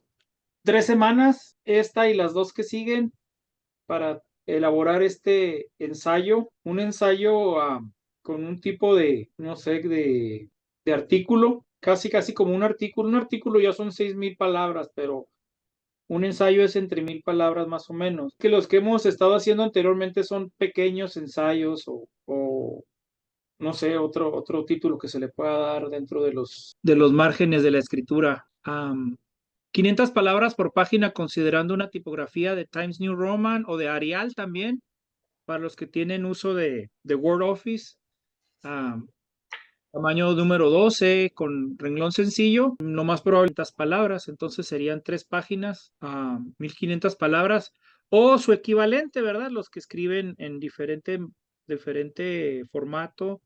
3 semanas, esta y las 2 que siguen, para elaborar este ensayo, un ensayo con un tipo de, no sé, de artículo, casi como un artículo. Un artículo ya son 6,000 palabras, pero un ensayo es entre 1,000 palabras más o menos. Que los que hemos estado haciendo anteriormente son pequeños ensayos o no sé, otro título que se le pueda dar dentro de los márgenes de la escritura. 500 palabras por página considerando una tipografía de Times New Roman o de Arial también, para los que tienen uso de Word Office. Tamaño número 12 con renglón sencillo, no más probable 500 palabras, entonces serían 3 páginas, 1,500 palabras, o su equivalente, ¿verdad? Los que escriben en diferente formato,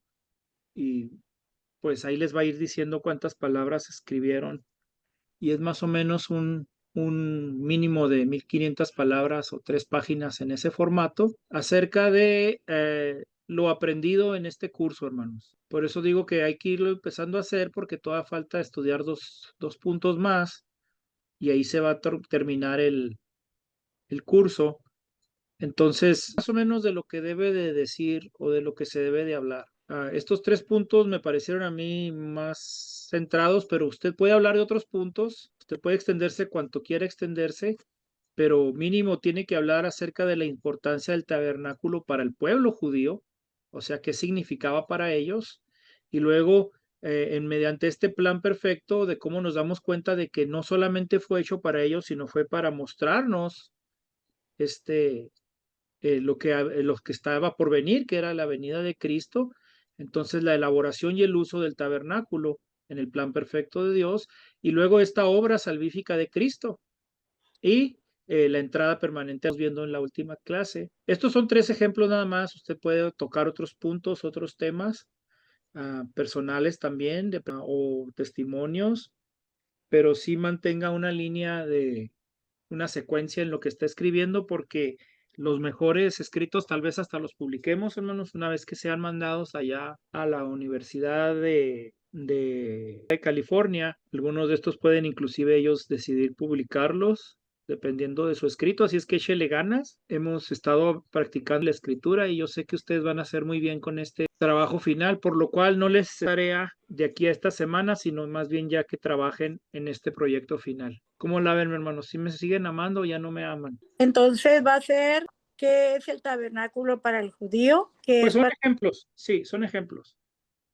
y pues ahí les va a ir diciendo cuántas palabras escribieron, y es más o menos un mínimo de 1,500 palabras o 3 páginas en ese formato acerca de lo aprendido en este curso, hermanos. Por eso digo que hay que irlo empezando a hacer porque todavía falta estudiar dos puntos más y ahí se va a terminar el curso. Entonces, más o menos de lo que debe de decir o de lo que se debe de hablar. Estos 3 puntos me parecieron a mí más centrados, pero usted puede hablar de otros puntos, usted puede extenderse cuanto quiera extenderse, pero mínimo tiene que hablar acerca de la importancia del tabernáculo para el pueblo judío, o sea, qué significaba para ellos, y luego mediante este plan perfecto de cómo nos damos cuenta de que no solamente fue hecho para ellos, sino fue para mostrarnos lo que estaba por venir, que era la venida de Cristo. Entonces la elaboración y el uso del tabernáculo en el plan perfecto de Dios, y luego esta obra salvífica de Cristo y la entrada permanente, estamos viendo en la última clase. Estos son 3 ejemplos nada más. Usted puede tocar otros puntos, otros temas personales también o testimonios, pero sí mantenga una línea de una secuencia en lo que está escribiendo, porque los mejores escritos tal vez hasta los publiquemos, hermanos, una vez que sean mandados allá a la Universidad de California. Algunos de estos pueden inclusive ellos decidir publicarlos dependiendo de su escrito, así es que échele ganas. Hemos estado practicando la escritura y yo sé que ustedes van a hacer muy bien con este trabajo final, por lo cual no les tarea de aquí a esta semana, sino más bien ya que trabajen en este proyecto final. ¿Cómo la ven, mi hermano? ¿Sí me siguen amando o ya no me aman? Entonces va a ser, ¿qué es el tabernáculo para el judío? Pues son ejemplos, sí, son ejemplos.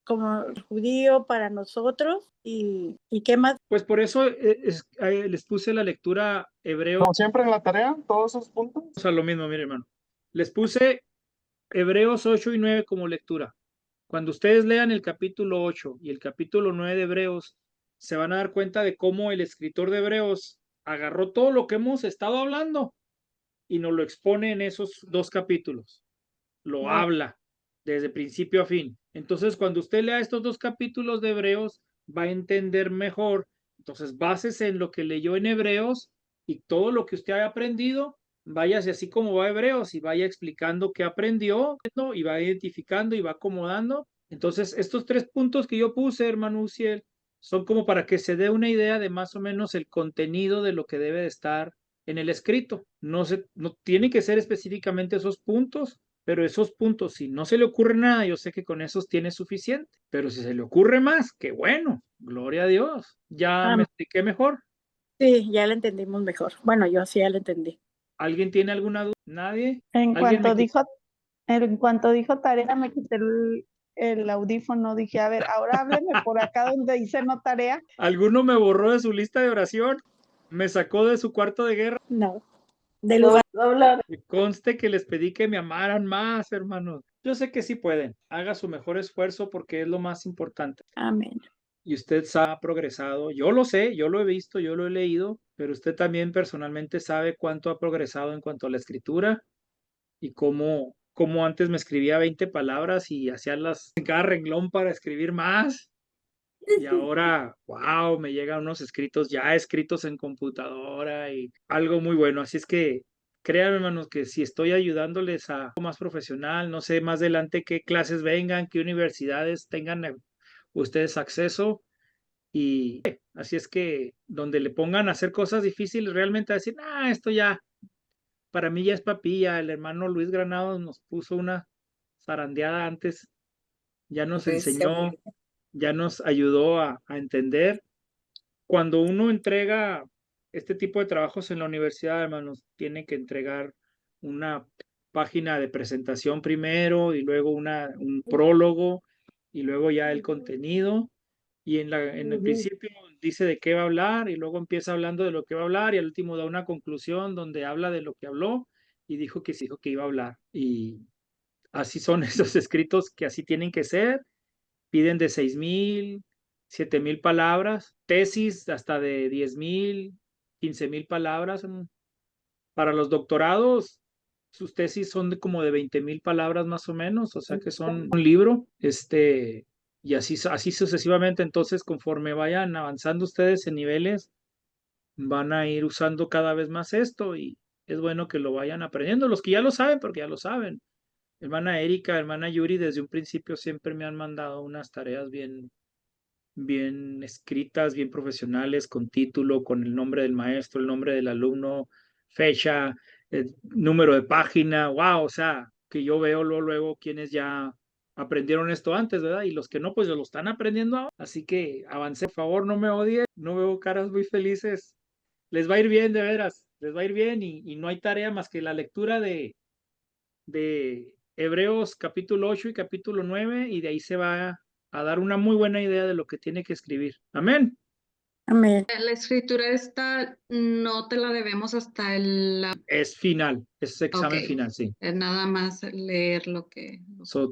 como judío para nosotros. ¿Y qué más? Pues por eso les puse la lectura Hebreos. Como siempre en la tarea, todos esos puntos. O sea, lo mismo, mire, hermano. Les puse Hebreos 8 y 9 como lectura. Cuando ustedes lean el capítulo 8 y el capítulo 9 de Hebreos, se van a dar cuenta de cómo el escritor de Hebreos agarró todo lo que hemos estado hablando y nos lo expone en esos dos capítulos. Lo habla desde principio a fin. Entonces, cuando usted lea estos dos capítulos de Hebreos, va a entender mejor. Entonces, básese en lo que leyó en Hebreos y todo lo que usted haya aprendido, váyase así como va a Hebreos y vaya explicando qué aprendió, ¿no? Y va identificando y va acomodando. Entonces, estos 3 puntos que yo puse, hermano Uciel, son como para que se dé una idea de más o menos el contenido de lo que debe de estar en el escrito. No tiene que ser específicamente esos puntos, pero esos puntos, si no se le ocurre nada, yo sé que con esos tiene suficiente. Pero si se le ocurre más, qué bueno, gloria a Dios. ¿Ya me expliqué mejor? Sí, ya lo entendimos mejor. Bueno, yo sí ya lo entendí. ¿Alguien tiene alguna duda? ¿Nadie? En cuanto dijo tarea, me quité el audífono. Dije, a ver, ahora hábleme por acá donde dice no tarea. ¿Alguno me borró de su lista de oración? ¿Me sacó de su cuarto de guerra? No. De lugar. Me conste que les pedí que me amaran más, hermanos. Yo sé que sí pueden. Haga su mejor esfuerzo porque es lo más importante. Amén. Y usted ha progresado. Yo lo sé, yo lo he visto, yo lo he leído, pero usted también personalmente sabe cuánto ha progresado en cuanto a la escritura y cómo antes me escribía 20 palabras y hacía en cada renglón para escribir más. Y ahora, wow, me llegan unos escritos ya escritos en computadora y algo muy bueno. Así es que créanme, hermanos, que si estoy ayudándoles a algo más profesional, no sé más adelante qué clases vengan, qué universidades tengan ustedes acceso. Y así es que donde le pongan a hacer cosas difíciles, realmente a decir, esto ya, para mí ya es papilla. El hermano Luis Granados nos puso una zarandeada antes, ya nos enseñó, ya nos ayudó a entender. Cuando uno entrega este tipo de trabajos en la universidad, hermanos, tiene que entregar una página de presentación primero y luego un prólogo y luego ya el contenido. Y en el principio dice de qué va a hablar y luego empieza hablando de lo que va a hablar y al último da una conclusión donde habla de lo que habló y dijo que iba a hablar. Y así son esos escritos que así tienen que ser. Piden de 6,000, 7,000 palabras, tesis hasta de 10,000, 15,000 palabras. Para los doctorados, sus tesis son como de 20,000 palabras más o menos, o sea que son un libro, y así sucesivamente. Entonces, conforme vayan avanzando ustedes en niveles, van a ir usando cada vez más esto y es bueno que lo vayan aprendiendo. Los que ya lo saben, porque ya lo saben. Hermana Erika, hermana Yuri, desde un principio siempre me han mandado unas tareas bien escritas, bien profesionales, con título, con el nombre del maestro, el nombre del alumno, fecha, número de página, wow, o sea, que yo veo luego quienes ya aprendieron esto antes, ¿verdad? Y los que no, pues lo están aprendiendo ahora. Así que avancé, por favor, no me odien, no veo caras muy felices. Les va a ir bien, de veras, les va a ir bien y no hay tarea más que la lectura de Hebreos capítulo 8 y capítulo 9 y de ahí se va a dar una muy buena idea de lo que tiene que escribir. Amén. Amén. La escritura esta no te la debemos hasta Es final, es examen Ok. final, sí. Es nada más leer lo que...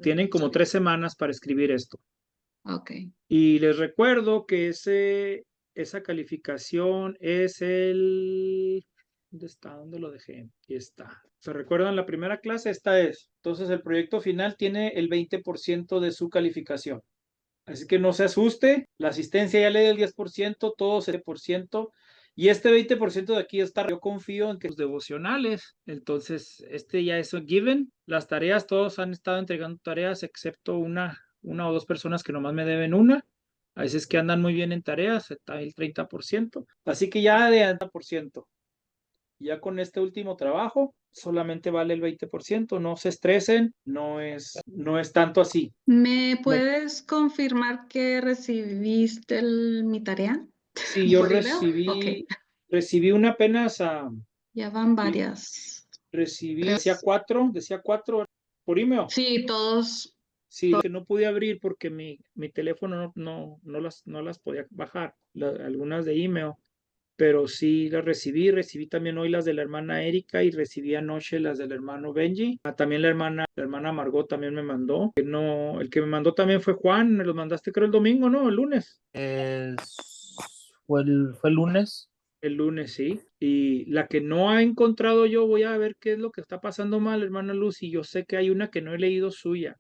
Tienen como 3 semanas para escribir esto. Ok. Y les recuerdo que esa calificación es ¿dónde está? ¿Dónde lo dejé? Aquí está. ¿Se recuerdan la primera clase? Esta es. Entonces el proyecto final tiene el 20% de su calificación. Así que no se asuste, la asistencia ya le da el 10%, todo 7%, y este 20% de aquí está, yo confío en que los devocionales, entonces ya es un given, las tareas, todos han estado entregando tareas, excepto una o dos personas que nomás me deben una, a veces que andan muy bien en tareas, está el 30%, así que ya de 30%. Ya con este último trabajo solamente vale el 20%, no se estresen, no es tanto así. ¿Me puedes confirmar que recibiste mi tarea? Sí, yo ¿Por email? recibí una apenas Ya van varias. decía cuatro por email. Sí, todos. Sí, que no pude abrir porque mi teléfono no las podía bajar, algunas de email, pero sí las recibí también hoy las de la hermana Erika y recibí anoche las del hermano Benji. También la hermana Margot también me mandó. No, el que me mandó también fue Juan, me los mandaste creo el domingo, ¿no? El lunes. Fue el lunes. El lunes, sí. Y la que no he encontrado yo, voy a ver qué es lo que está pasando mal, hermana Lucy. Yo sé que hay una que no he leído suya.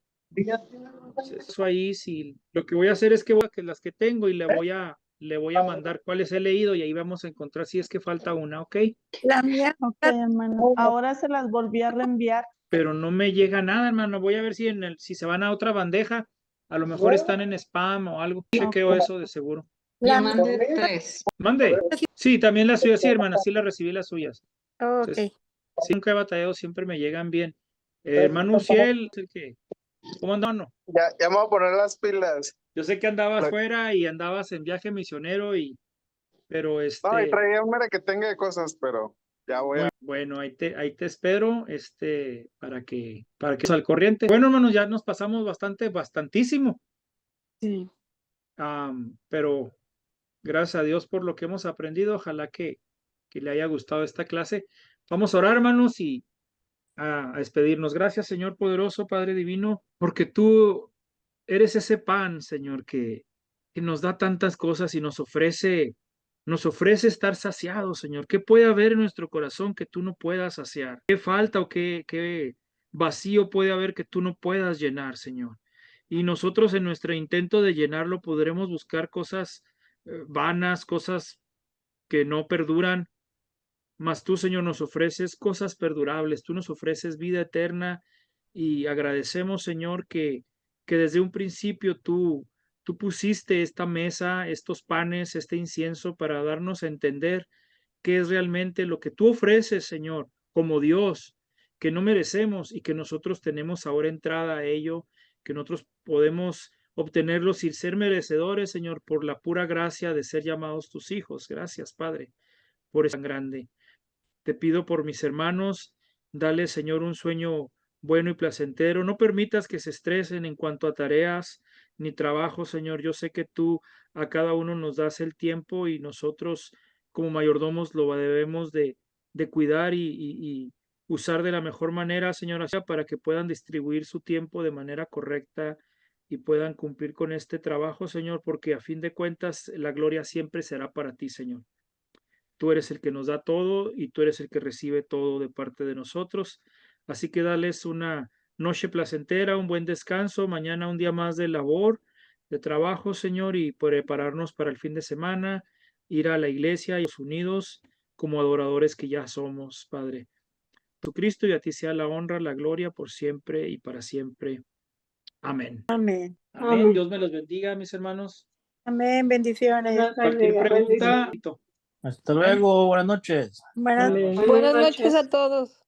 Eso ahí sí. Lo que voy a hacer es que voy a las que tengo y le voy a mandar cuáles he leído y ahí vamos a encontrar si es que falta una, ¿ok? La mía. Ok, hermano. Ahora se las volví a reenviar. Pero no me llega nada, hermano. Voy a ver si si se van a otra bandeja. A lo mejor están en spam o algo. Chequeo eso de seguro. Ya mandé 3. Mande. Sí, también las suyas, sí, hermana. Sí las recibí las suyas. Ok. Entonces, sí, nunca he batallado, siempre me llegan bien. Hermano Uciel, ¿cómo anda, mano? Ya me voy a poner las pilas. Yo sé que andabas fuera y andabas en viaje misionero pero No, y traía un que tenga de cosas, pero ya voy a... Bueno, ahí te espero, para que al corriente. Bueno, hermanos, ya nos pasamos bastantísimo. Sí. Pero gracias a Dios por lo que hemos aprendido. Ojalá que le haya gustado esta clase. Vamos a orar, hermanos, y a despedirnos. Gracias, Señor poderoso, Padre divino, porque tú eres ese pan, Señor, que nos da tantas cosas y nos ofrece estar saciados, Señor. ¿Qué puede haber en nuestro corazón que tú no puedas saciar? ¿Qué falta o qué vacío puede haber que tú no puedas llenar, Señor? Y nosotros en nuestro intento de llenarlo podremos buscar cosas vanas, cosas que no perduran, mas tú, Señor, nos ofreces cosas perdurables, tú nos ofreces vida eterna y agradecemos, Señor, que desde un principio tú pusiste esta mesa, estos panes, este incienso para darnos a entender qué es realmente lo que tú ofreces, Señor, como Dios, que no merecemos y que nosotros tenemos ahora entrada a ello, que nosotros podemos obtenerlo sin ser merecedores, Señor, por la pura gracia de ser llamados tus hijos. Gracias, Padre, por eso tan grande. Te pido por mis hermanos, dale, Señor, un sueño bueno y placentero. No permitas que se estresen en cuanto a tareas ni trabajo, Señor. Yo sé que tú a cada uno nos das el tiempo y nosotros como mayordomos lo debemos de cuidar y usar de la mejor manera, Señor, para que puedan distribuir su tiempo de manera correcta y puedan cumplir con este trabajo, Señor, porque a fin de cuentas la gloria siempre será para ti, Señor. Tú eres el que nos da todo y tú eres el que recibe todo de parte de nosotros. Así que dales una noche placentera, un buen descanso, mañana un día más de labor, de trabajo, Señor, y prepararnos para el fin de semana, ir a la iglesia y unidos como adoradores que ya somos, Padre. Jesucristo, y a ti sea la honra, la gloria por siempre y para siempre. Amén. Amén. Amén. Dios me los bendiga, mis hermanos. Amén. Bendiciones. Cualquier pregunta. Hasta luego, buenas noches. Buenas noches a todos.